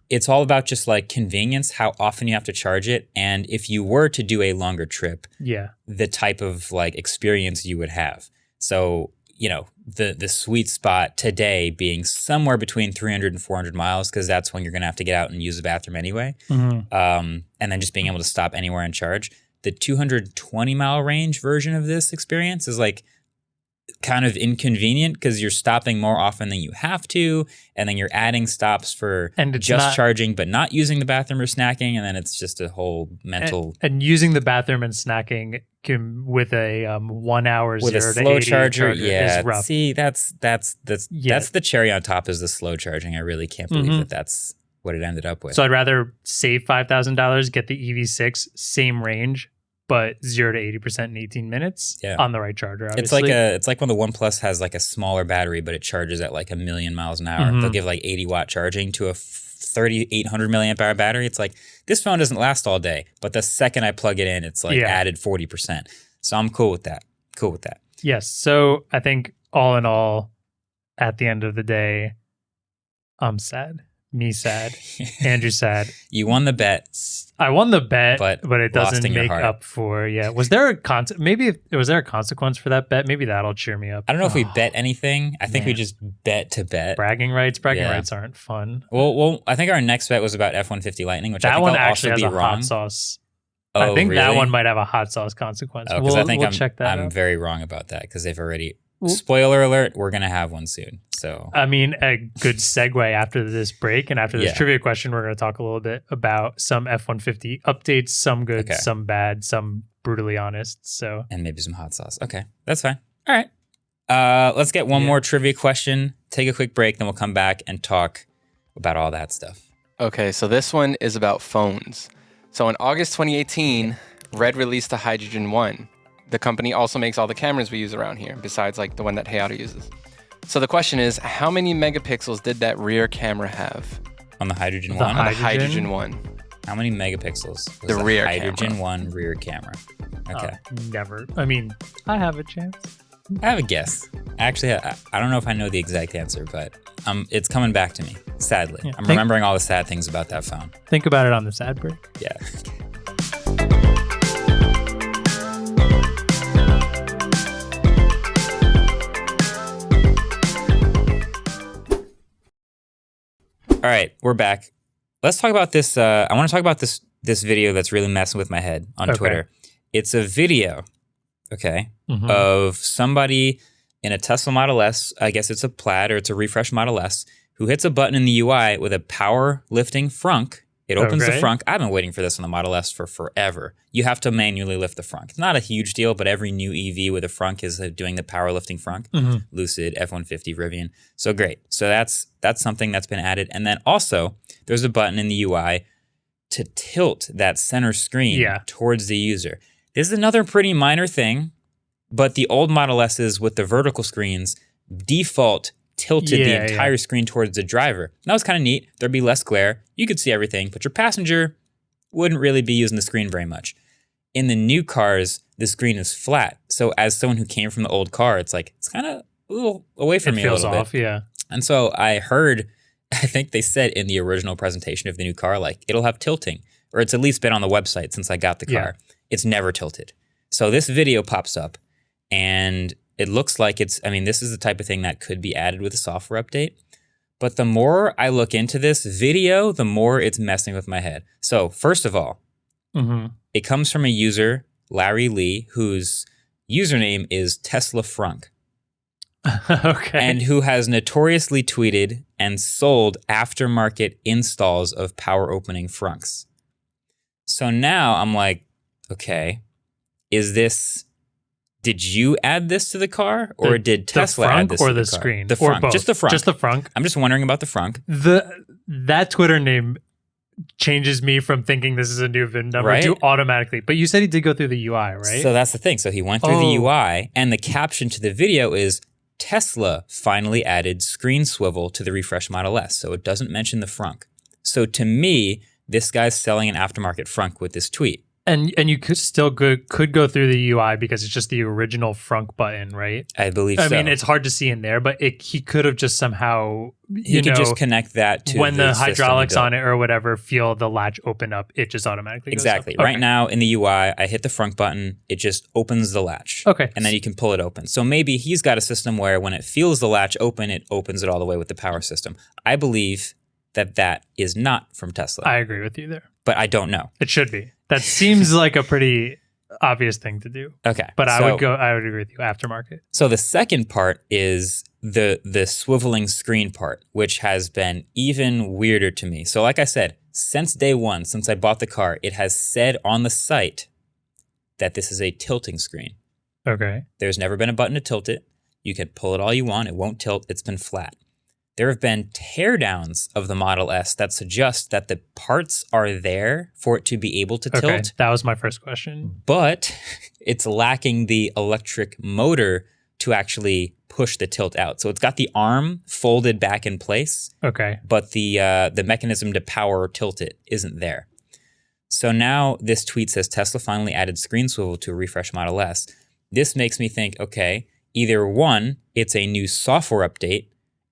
It's all about just like convenience, how often you have to charge it, and if you were to do a longer trip, the type of like experience you would have. So, you know, the sweet spot today being somewhere between 300 and 400 miles, because that's when you're going to have to get out and use the bathroom anyway. And then just being able to stop anywhere and charge. The 220 mile range version of this experience is like kind of inconvenient because you're stopping more often than you have to, and then you're adding stops for charging but not using the bathroom or snacking, and then it's just a whole mental and using the bathroom and snacking with a 1 hour with 0 a to slow 80 charger is rough. See, that's the cherry on top is the slow charging. I really can't believe that's what it ended up with. So I'd rather save $5,000, get the EV6, same range, but 0 to 80% in 18 minutes on the right charger. Obviously. It's like when the OnePlus has like a smaller battery, but it charges at like 1,000,000 miles an hour. They'll give like 80-watt charging to a 3,800 milliamp hour battery. It's like this phone doesn't last all day, but the second I plug it in, it's like added 40%. So I'm cool with that. Yes. So I think all in all, at the end of the day, I'm sad. Me sad. Andrew sad. You won the bet. I won the bet, but it doesn't make heart. up for. Was there was there a consequence for that bet? Maybe that'll cheer me up. I don't know if we bet anything. I think we just bet to bet. Bragging rights aren't fun. Well, I think our next bet was about F-150 Lightning, which that I think one I'll actually also has be a wrong. hot sauce. Oh, I think really? that one might have a hot sauce consequence. Because I think I'm I'm very wrong about that because they've already. Spoiler alert: we're gonna have one soon. So I mean, a good segue after this break and after this trivia question, we're going to talk a little bit about some F-150 updates, some good, some bad, some brutally honest. So and maybe some hot sauce. Okay, that's fine. All right, let's get one more trivia question. Take a quick break, then we'll come back and talk about all that stuff. Okay, so this one is about phones. So in August 2018, Red released the Hydrogen One. The company also makes all the cameras we use around here, besides like the one that Hayato uses. So the question is, how many megapixels did that rear camera have? On the Hydrogen The One? On the Hydrogen One. How many megapixels was The rear Hydrogen camera. One rear camera? Okay. Never. I mean, I have a chance. I have a guess. Actually, I don't know if I know the exact answer, but it's coming back to me, sadly. Yeah, I'm remembering all the sad things about that phone. Think about it on this ad break. Yeah. All right, we're back. Let's talk about this. I want to talk about this video that's really messing with my head on Twitter. It's a video, of somebody in a Tesla Model S, I guess it's a Plaid or it's a refresh Model S, who hits a button in the UI with a power lifting frunk. It opens the frunk. I've been waiting for this on the Model S for forever. You have to manually lift the frunk. It's not a huge deal, but every new EV with a frunk is doing the power lifting frunk. Lucid, F-150, Rivian. So great. So that's something that's been added. And then also, there's a button in the UI to tilt that center screen towards the user. This is another pretty minor thing, but the old Model S's with the vertical screens default tilted the entire screen towards the driver. That was kind of neat. There'd be less glare. You could see everything, but your passenger wouldn't really be using the screen very much. In the new cars, the screen is flat. So as someone who came from the old car, it's like, it's kind of a little away from me a little bit. Yeah. And so I heard, I think they said in the original presentation of the new car, like it'll have tilting, or it's at least been on the website since I got the car. It's never tilted. So this video pops up and it looks like this is the type of thing that could be added with a software update. But the more I look into this video, the more it's messing with my head. So first of all, it comes from a user, Larry Lee, whose username is Tesla Frunk. And who has notoriously tweeted and sold aftermarket installs of power opening frunks. So now I'm like, okay, did you add this to the car, or did Tesla add this to the car? The screen? The frunk, both. Just the frunk. Just the frunk. I'm just wondering about the frunk. That Twitter name changes me from thinking this is a new VIN number to automatically. But you said he did go through the UI, right? So that's the thing. So he went through the UI, and the caption to the video is, Tesla finally added screen swivel to the refresh Model S. So it doesn't mention the frunk. So to me, this guy's selling an aftermarket frunk with this tweet. And you could go through the UI because it's just the original frunk button, right? I believe so. I mean, it's hard to see in there, but he could have just somehow, he could just connect that to when the hydraulics on it or whatever feel the latch open up, it just automatically goes up. Right now in the UI, I hit the frunk button, it just opens the latch. And then you can pull it open. So maybe he's got a system where when it feels the latch open, it opens it all the way with the power system. I believe that is not from Tesla. I agree with you there. But I don't know. It should be. That seems like a pretty obvious thing to do. Okay. But I would agree with you, aftermarket. So the second part is the swiveling screen part, which has been even weirder to me. So like I said, since day one, since I bought the car, it has said on the site that this is a tilting screen. Okay. There's never been a button to tilt it. You can pull it all you want. It won't tilt. It's been flat. There have been teardowns of the Model S that suggest that the parts are there for it to be able to tilt. That was my first question. But it's lacking the electric motor to actually push the tilt out. So it's got the arm folded back in place. But the mechanism to power tilt it isn't there. So now this tweet says Tesla finally added screen swivel to a refresh Model S. This makes me think, okay, either one, it's a new software update,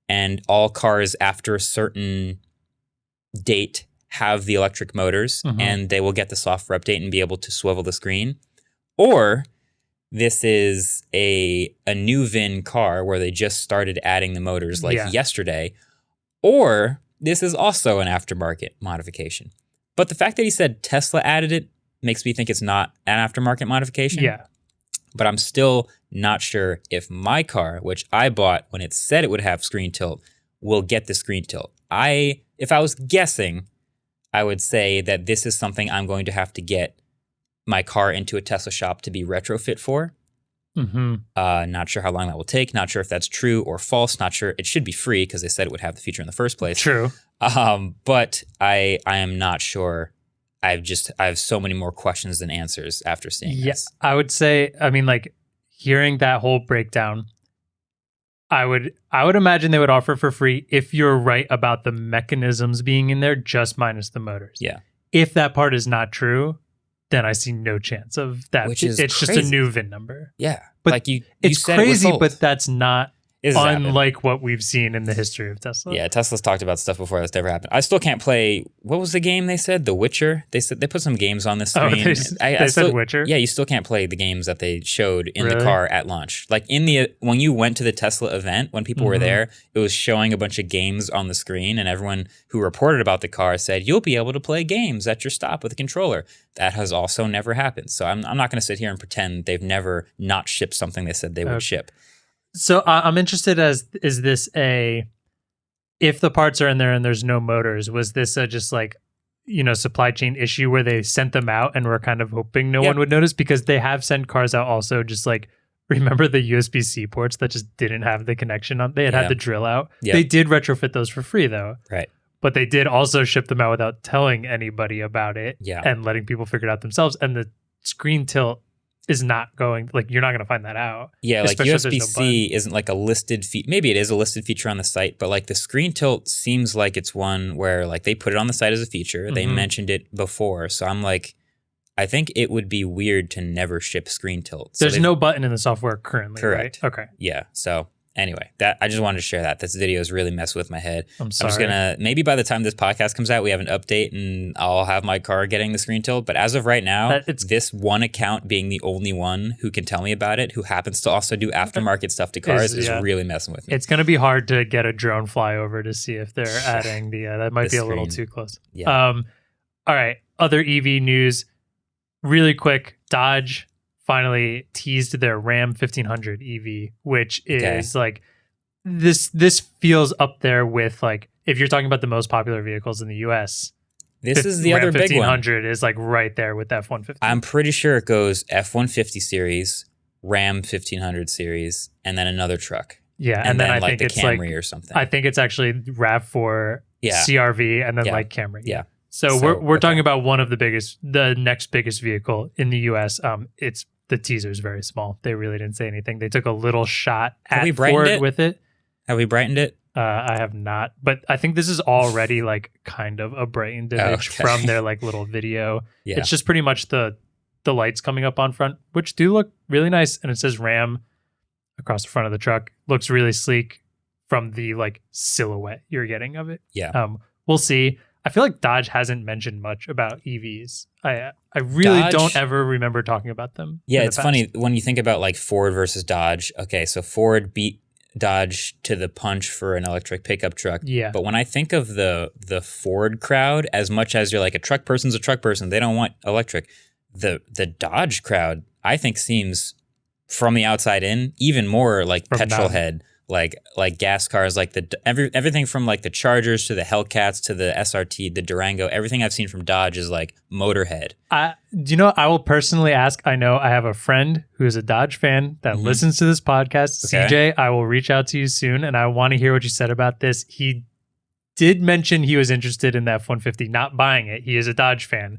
and all cars after a certain date have the electric motors and they will get the software update and be able to swivel the screen. Or this is a new VIN car where they just started adding the motors yesterday. Or this is also an aftermarket modification. But the fact that he said Tesla added it makes me think it's not an aftermarket modification. But I'm still not sure if my car, which I bought when it said it would have screen tilt, will get the screen tilt. If I was guessing, I would say that this is something I'm going to have to get my car into a Tesla shop to be retrofit for. Not sure how long that will take. Not sure if that's true or false. Not sure. It should be free because they said it would have the feature in the first place. True. But I am not sure. I have so many more questions than answers after seeing this. I would say, I mean, like hearing that whole breakdown, I would imagine they would offer it for free if you're right about the mechanisms being in there, just minus the motors. Yeah. If that part is not true, then I see no chance of that. Which is it's crazy. just a new VIN number. Yeah. But like you it's said crazy, it was but that's not It's happened. unlike what we've seen in the history of Tesla. Yeah, Tesla's talked about stuff before that's never happened. I still can't play. What was the game they said? The Witcher. They said they put some games on the screen. They said Witcher. Yeah, you still can't play the games that they showed in Really? the car at launch. Like when you went to the Tesla event, when people were there, it was showing a bunch of games on the screen, and everyone who reported about the car said you'll be able to play games at your stop with a controller. That has also never happened. So I'm not going to sit here and pretend they've never not shipped something they said they would ship. So I'm interested is this if the parts are in there and there's no motors, was this just like, supply chain issue where they sent them out and were kind of hoping no one would notice? Because they have sent cars out also just like, remember the USB-C ports that just didn't have the connection on? They had the drill out. Yep. They did retrofit those for free though. Right. But they did also ship them out without telling anybody about it and letting people figure it out themselves. And the screen tilt is not going, like, you're not going to find that out. Yeah, like USB-C isn't like a listed feature. Maybe it is a listed feature on the site, but like the screen tilt seems like it's one where like they put it on the site as a feature. They mentioned it before. So I'm like, I think it would be weird to never ship screen tilt. So there's no button in the software currently, correct. Right? Okay. Yeah. So anyway, that I just wanted to share that. This video is really messing with my head. I'm sorry. I'm just gonna, maybe by the time this podcast comes out, we have an update and I'll have my car getting the screen tilt. But as of right now, this one account being the only one who can tell me about it, who happens to also do aftermarket stuff to cars, is really messing with me. It's gonna be hard to get a drone flyover to see if they're adding that might be a little too close. Yeah. All right. Other EV news, really quick. Dodge finally teased their Ram 1500 EV, which is like this feels up there with, like, if you're talking about the most popular vehicles in the US, this is the Ram other big one. 1500 is like right there with F-150. I'm pretty sure it goes F-150 series, Ram 1500 series, and then another truck. Yeah, and then I like think the it's Camry like, or something. I think it's actually RAV4, CRV, and then like Camry. Yeah. So we're talking about one of the next biggest vehicle in the US. It's the teaser's very small. They really didn't say anything. They took a little shot at Ford with it. Have we brightened it? I have not, but I think this is already like kind of a brightened image from their like little video. Yeah. It's just pretty much the lights coming up on front, which do look really nice, and it says Ram across the front of the truck. Looks really sleek from the like silhouette you're getting of it. Yeah. We'll see. I feel like Dodge hasn't mentioned much about EVs. I really don't ever remember talking about them. Yeah, it's funny when you think about like Ford versus Dodge. Okay, so Ford beat Dodge to the punch for an electric pickup truck. Yeah. But when I think of the Ford crowd, as much as you're like a truck person's a truck person, they don't want electric. The Dodge crowd, I think, seems from the outside in even more like petrol head. Like gas cars, like everything from like the Chargers to the Hellcats to the SRT, the Durango, everything I've seen from Dodge is like Motorhead. I will personally ask. I know I have a friend who is a Dodge fan that listens to this podcast. Okay. CJ, I will reach out to you soon, and I want to hear what you said about this. He did mention he was interested in the F-150, not buying it. He is a Dodge fan,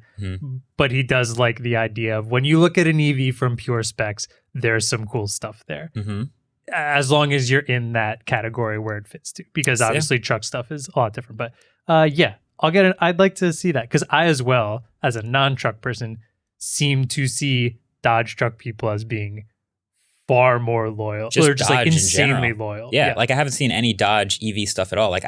but he does like the idea of when you look at an EV from pure specs, there's some cool stuff there. As long as you're in that category where it fits to, because obviously truck stuff is a lot different. But I'll get it. I'd like to see that, because I, as well as a non-truck person, seem to see Dodge truck people as being far more loyal, or just like insanely loyal. Yeah, like I haven't seen any Dodge EV stuff at all. Like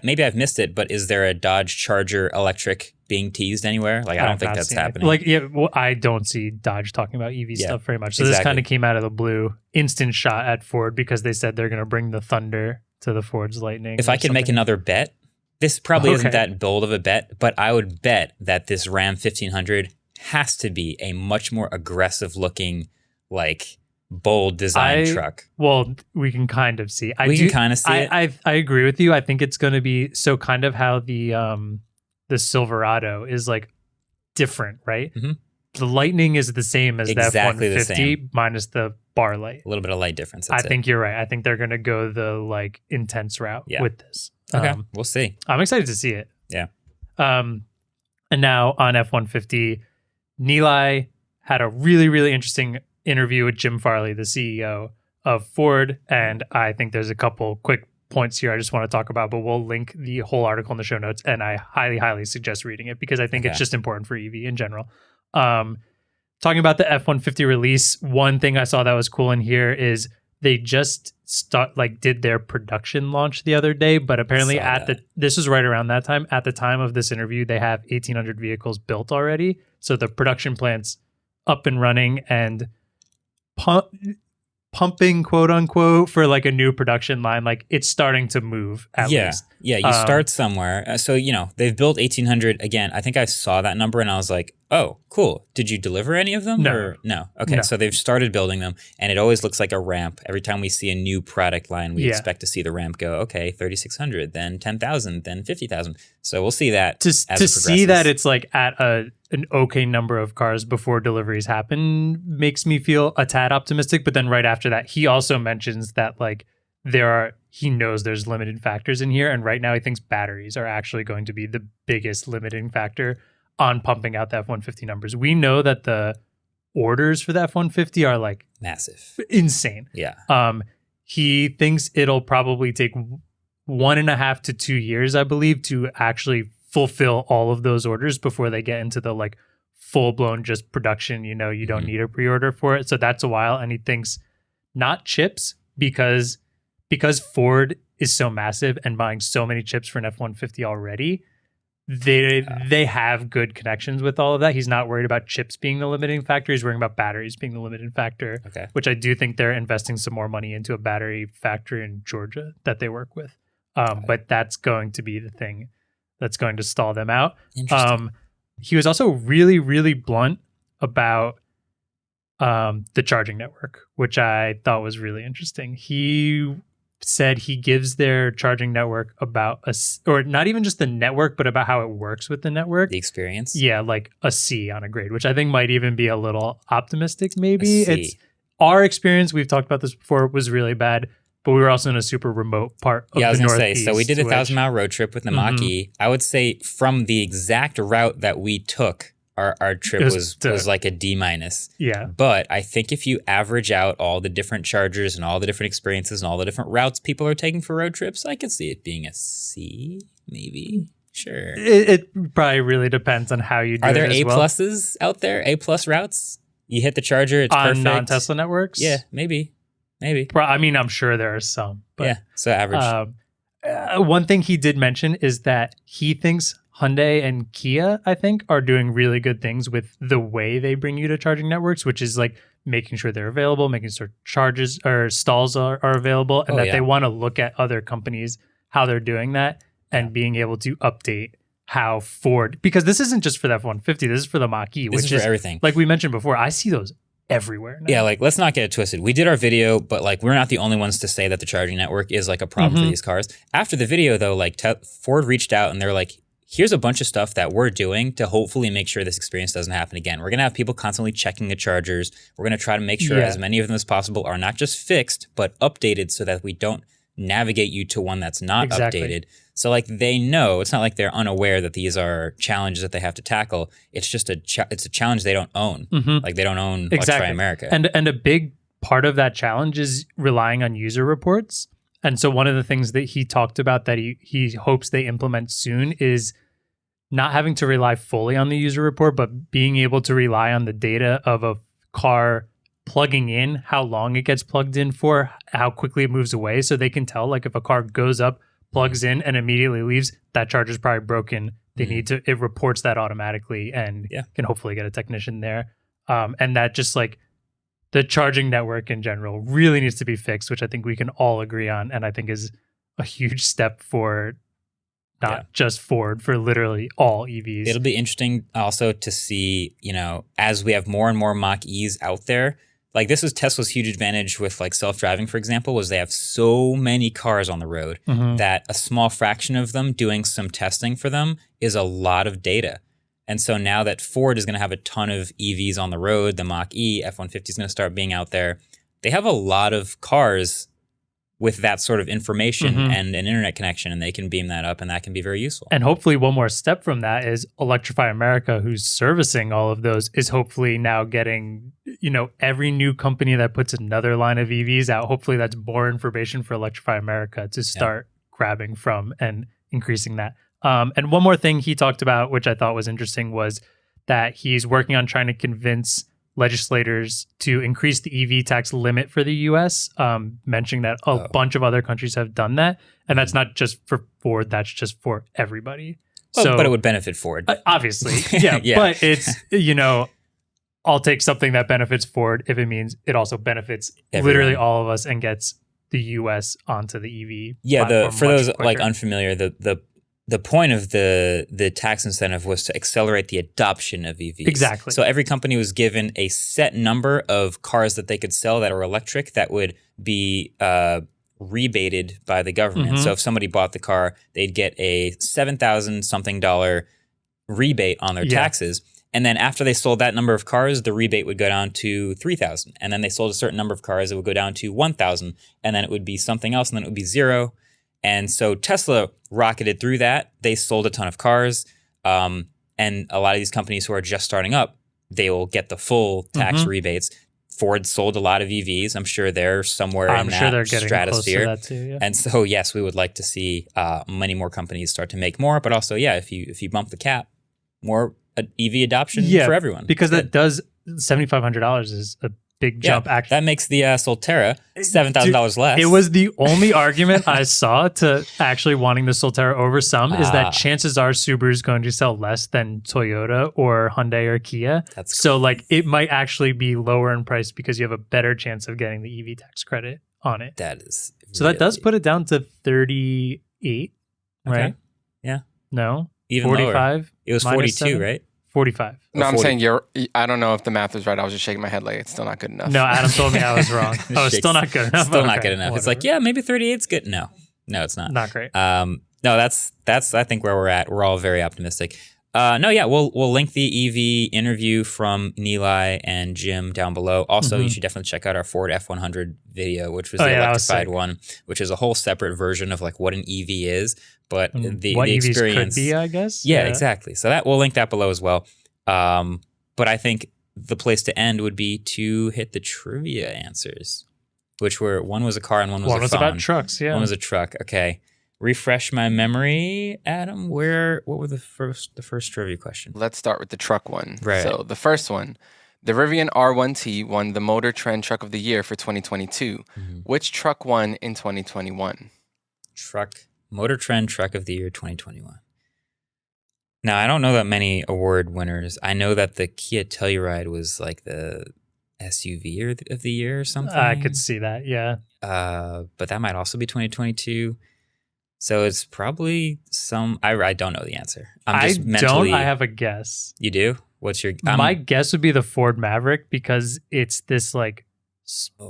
maybe I've missed it, but is there a Dodge Charger electric being teased anywhere? Like I don't think that's happening. Like I don't see Dodge talking about EV stuff very much. So this kind of came out of the blue, instant shot at Ford, because they said they're going to bring the Thunder to the Ford's Lightning. If I could make another bet, this probably isn't that bold of a bet, but I would bet that this Ram 1500 has to be a much more aggressive looking, like bold design truck. Well, we can kind of see. We can kind of see it. I agree with you. I think it's going to be kind of how the Silverado is like different, right? The Lightning is the same as the F-150 minus the bar light. A little bit of light difference. I think you're right. I think they're going to go the like intense route with this. Okay, we'll see. I'm excited to see it. Yeah. And now on F-150, Nilay had a really, really interesting interview with Jim Farley, the CEO of Ford. And I think there's a couple quick points here I just want to talk about, but we'll link the whole article in the show notes. And I highly, highly suggest reading it because I think it's just important for EV in general. Talking about the F-150 release, one thing I saw that was cool in here is they just did their production launch the other day, but apparently this was right around that time. At the time of this interview, they have 1,800 vehicles built already. So the production plant's up and running and pumping, quote unquote, for like a new production line. Like it's starting to move at least. Yeah, you start somewhere. So, they've built 1,800. Again, I think I saw that number and I was like, oh, cool. Did you deliver any of them? No. Okay, no. So they've started building them and it always looks like a ramp. Every time we see a new product line, we expect to see the ramp go, okay, 3,600, then 10,000, then 50,000. So we'll see that as it progresses. See that it's like at an okay number of cars before deliveries happen makes me feel a tad optimistic. But then right after that, he also mentions that like he knows there's limiting factors in here. And right now he thinks batteries are actually going to be the biggest limiting factor on pumping out the F-150 numbers. We know that the orders for the F-150 are like massive, insane. Yeah. He thinks it'll probably take 1.5 to 2 years, I believe, to actually fulfill all of those orders before they get into the like full blown just production. You don't need a pre-order for it. So that's a while. And he thinks not chips because Ford is so massive and buying so many chips for an F-150 already. They have good connections with all of that. He's not worried about chips being the limiting factor. He's worrying about batteries being the limiting factor, which I do think they're investing some more money into a battery factory in Georgia that they work with. But that's going to be the thing that's going to stall them out. He was also really, really blunt about the charging network, which I thought was really interesting. He said he gives their charging network about or not even just the network, but about how it works with the network. The experience? Yeah, like a C on a grade, which I think might even be a little optimistic maybe. It's our experience, we've talked about this before, was really bad, but we were also in a super remote part of the Northeast. Yeah, I was going to say, so we did a 1,000-mile road trip with the Mach-E. I would say from the exact route that we took, our trip was like a D-. Yeah. But I think if you average out all the different chargers and all the different experiences and all the different routes people are taking for road trips, I could see it being a C, maybe. Sure. It probably really depends on how you do it. Are there A+s out there? A+ routes? You hit the charger, it's perfect. On non-Tesla networks? Yeah, maybe. I mean, I'm sure there are some. But, yeah, so average. One thing he did mention is that he thinks Hyundai and Kia, I think, are doing really good things with the way they bring you to charging networks, which is like making sure they're available, making sure charges or stalls are available, and they want to look at other companies, how they're doing that, and being able to update how Ford, because this isn't just for the F-150, this is for the Mach-E, which is for everything. Like we mentioned before, I see those everywhere now. Yeah, like let's not get it twisted. We did our video, but like we're not the only ones to say that the charging network is like a problem for these cars. After the video though, like Ford reached out and they're like, here's a bunch of stuff that we're doing to hopefully make sure this experience doesn't happen again. We're going to have people constantly checking the chargers. We're going to try to make sure as many of them as possible are not just fixed, but updated so that we don't navigate you to one that's not updated. So like they know, it's not like they're unaware that these are challenges that they have to tackle. It's just it's a challenge they don't own. Like they don't own Electrify America. And a big part of that challenge is relying on user reports. And so one of the things that he talked about that he hopes they implement soon is not having to rely fully on the user report, but being able to rely on the data of a car plugging in, how long it gets plugged in for, how quickly it moves away. So they can tell, like if a car goes up, plugs in, and immediately leaves, that charger's probably broken. They need to, it reports that automatically and can hopefully get a technician there. And that just like the charging network in general really needs to be fixed, which I think we can all agree on. And I think is a huge step for not just Ford, for literally all EVs. It'll be interesting also to see, as we have more and more Mach-E's out there, like this was Tesla's huge advantage with like self-driving, for example, was they have so many cars on the road that a small fraction of them doing some testing for them is a lot of data. And so now that Ford is going to have a ton of EVs on the road, the Mach-E, F-150 is going to start being out there. they have a lot of cars with that sort of information and an internet connection, and they can beam that up, and that can be very useful. And hopefully one more step from that is Electrify America, who's servicing all of those, is hopefully now getting, every new company that puts another line of EVs out, hopefully that's more information for Electrify America to start grabbing from and increasing that. And one more thing he talked about, which I thought was interesting, was that he's working on trying to convince legislators to increase the EV tax limit for the US, mentioning that a bunch of other countries have done that. And that's not just for Ford, that's just for everybody. But it would benefit Ford. Obviously. Yeah. But it's, I'll take something that benefits Ford if it means it also benefits literally all of us and gets the US onto the EV. Yeah, for those quicker. Unfamiliar, the point of the tax incentive was to accelerate the adoption of EVs. Exactly. So every company was given a set number of cars that they could sell that are electric that would be rebated by the government. So if somebody bought the car, they'd get a $7,000 something rebate on their taxes. And then after they sold that number of cars, the rebate would go down to $3,000. And then they sold a certain number of cars, it would go down to $1,000. And then it would be something else, and then it would be zero. And so Tesla rocketed through that. They sold a ton of cars. And a lot of these companies who are just starting up, they will get the full tax rebates. Ford sold a lot of EVs. I'm sure they're somewhere in that stratosphere. Close to that too, And so, yes, we would like to see many more companies start to make more. But also, if you bump the cap, more EV adoption for everyone. Because that does $7,500 is a big jump. Actually, that makes the Solterra $7,000 less. It was the only argument I saw to actually wanting the Solterra over some is that chances are Subaru is going to sell less than Toyota or Hyundai or Kia. So it might actually be lower in price because you have a better chance of getting the EV tax credit on it. That is so that does put it down to 38, right? Yeah. No, even 45. Lower. It was 42, 7? Right? 45. No, I'm saying I don't know if the math was right. I was just shaking my head like it's still not good enough. No, Adam told me I was wrong. Oh, it's still not good enough. Still not good enough. Whatever. It's maybe 38's good. No, it's not. Not great. No, that's I think where we're at. We're all very optimistic. We'll link the EV interview from Nilay and Jim down below. Also, you should definitely check out our Ford F100 video, which was the electrified one, which is a whole separate version of what an EV is, but the experience EVs could be, I guess. Yeah, exactly. So we'll link that below as well. But I think the place to end would be to hit the trivia answers, which were one was a car and one was a phone. One was about trucks. Yeah, one was a truck. Okay. Refresh my memory, Adam. What were the first trivia question? Let's start with the truck one. Right. So the first one, the Rivian R1T won the Motor Trend Truck of the Year for 2022. Which truck won in 2021? Motor Trend Truck of the Year 2021. Now, I don't know that many award winners. I know that the Kia Telluride was the SUV of the year or something. I could see that, yeah. But that might also be 2022. So it's probably I don't know the answer. I have a guess. You do? What's your... My guess would be the Ford Maverick because it's this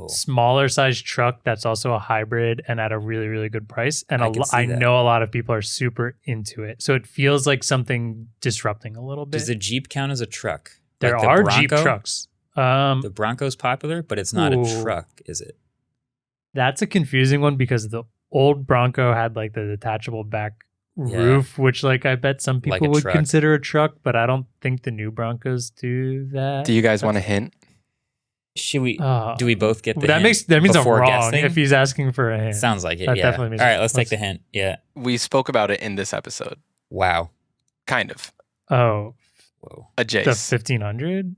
smaller size truck that's also a hybrid and at a really, really good price. And I know a lot of people are super into it. So it feels like something disrupting a little bit. Does a Jeep count as a truck? There are Jeep trucks. The Bronco's popular, but it's not a truck, is it? That's a confusing one because the old Bronco had the detachable back roof, which I bet some people would consider a truck, but I don't think the new Broncos do that. Do you guys want a hint? Should we? Do we both get the that hint? That means I'm wrong guessing? If he's asking for a hint. Sounds like it. That yeah. definitely means all right, let's take the hint. Yeah. We spoke about it in this episode. Wow. Kind of. Oh. Whoa. A Jace. The 1500. We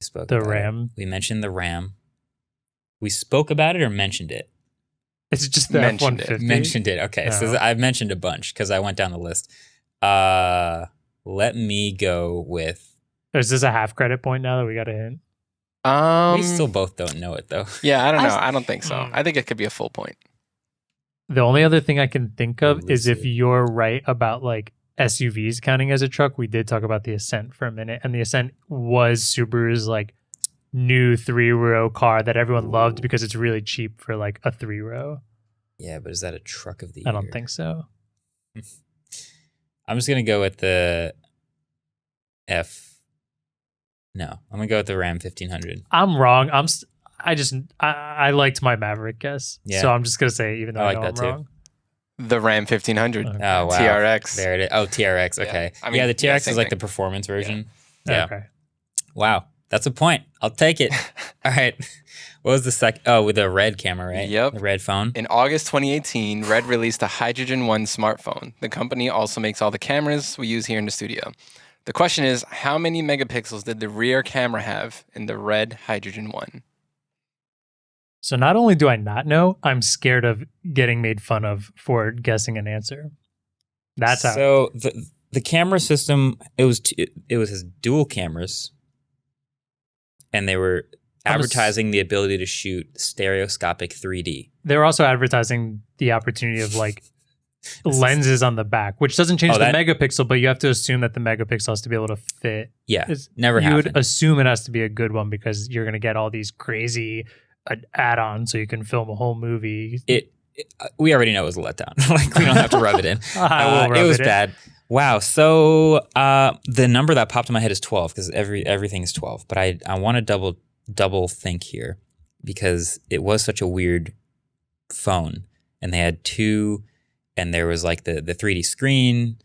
spoke. The Ram. We mentioned the Ram. We spoke about it or mentioned it. It's just the F-150. Mentioned it. Okay, so I've mentioned a bunch because I went down the list. Let me go with... Is this a half credit point now that we got a hint? We still both don't know it, though. Yeah, I don't know. I don't think so. I think it could be a full point. The only other thing I can think of is if you're right about SUVs counting as a truck. We did talk about the Ascent for a minute, and the Ascent was Subaru's new 3-row car that everyone loved because it's really cheap for a 3-row. Yeah, but is that a truck of the year? I don't think so. I'm just gonna go with the I'm gonna go with the Ram 1500. I'm wrong. I liked my Maverick guess. Yeah. So I'm just going to say, even though I I like know that I'm too. wrong. The Ram 1500. Okay. Oh, wow. TRX. There it is. Oh, TRX. Okay. I mean, the TRX same is like thing. the performance version. Yeah. Okay. Wow. That's a point. I'll take it. All right. What was the second? Oh, with the red camera, right? Yep. The red phone. In August 2018, Red released a Hydrogen 1 smartphone. The company also makes all the cameras we use here in the studio. The question is, how many megapixels did the rear camera have in the Red Hydrogen 1? So not only do I not know, I'm scared of getting made fun of for guessing an answer. That's how. So the camera system, it was his dual cameras, and they were advertising the ability to shoot stereoscopic 3D. They were also advertising the opportunity of like lenses on the back, which doesn't change the megapixel, but you have to assume that the megapixel has to be able to fit. Yeah, never You happened. would assume it has to be a good one because you're going to get all these crazy add-ons so you can film a whole movie. We already know it was a letdown. Like, we don't have to rub it in. It was bad. Wow. So the number that popped in my head is 12 because everything is 12. But I want to double think here because it was such a weird phone, and they had two, and there was like the 3D screen,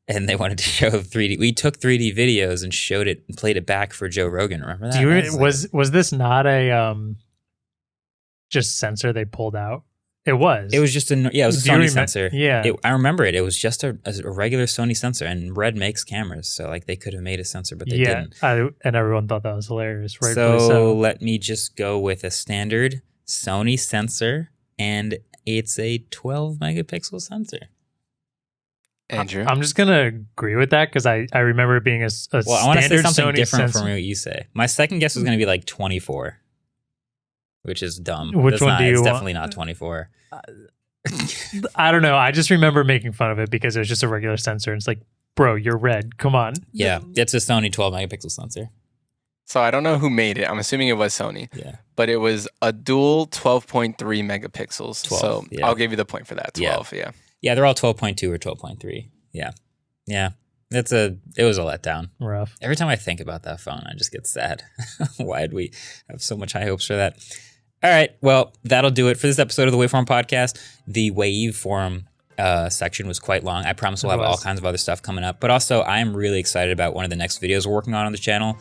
and they wanted to show 3D. We took 3D videos and showed it and played it back for Joe Rogan. Remember that? Was this not a just sensor they pulled out? It was. It was just it was a Sony sensor. Yeah. I remember it. It was just a regular Sony sensor, and Red makes cameras, so like they could have made a sensor, but they didn't. And everyone thought that was hilarious. Right? So let me just go with a standard Sony sensor, and it's a 12 megapixel sensor. Andrew? I'm just going to agree with that because I remember it being a I want to say standard something Sony different sensor. from what you say. My second guess was going to be like 24, which is dumb. Which one do you It's want? definitely not 24. I don't know. I just remember making fun of it because it was just a regular sensor. And it's like, bro, you're Red. Come on. Yeah, it's a Sony 12 megapixel sensor. So I don't know who made it. I'm assuming it was Sony. Yeah. But it was a dual 12.3 megapixels. 12, so yeah. I'll give you the point for that. 12, yeah. Yeah, they're all 12.2 or 12.3. Yeah. Yeah. It was a letdown. Rough. Every time I think about that phone, I just get sad. Why did we have so much high hopes for that? All right. Well, that'll do it for this episode of the Waveform podcast. The Waveform section was quite long. I promise we'll have all kinds of other stuff coming up. But also, I am really excited about one of the next videos we're working on the channel.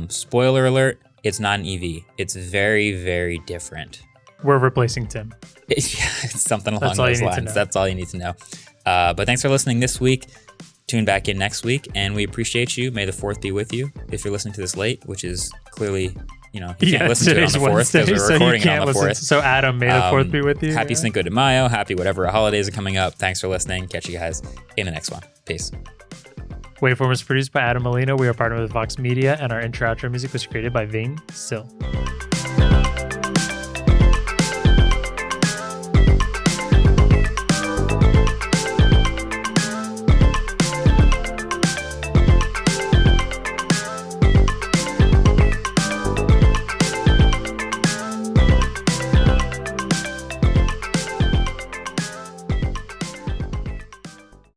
Spoiler alert, it's not an EV. It's very, very different. We're replacing Tim. It's something along those lines. That's all you need to know. But thanks for listening this week. Tune back in next week, and we appreciate you. May the 4th be with you. If you're listening to this late, which is clearly, you can't listen to it on the 4th because we're recording it on the 4th. So Adam, may the 4th be with you. Happy Cinco de Mayo. Happy whatever holidays are coming up. Thanks for listening. Catch you guys in the next one. Peace. Waveform is produced by Adam Molina. We are partnered with Vox Media, and our intro-outro music was created by Vane Sill.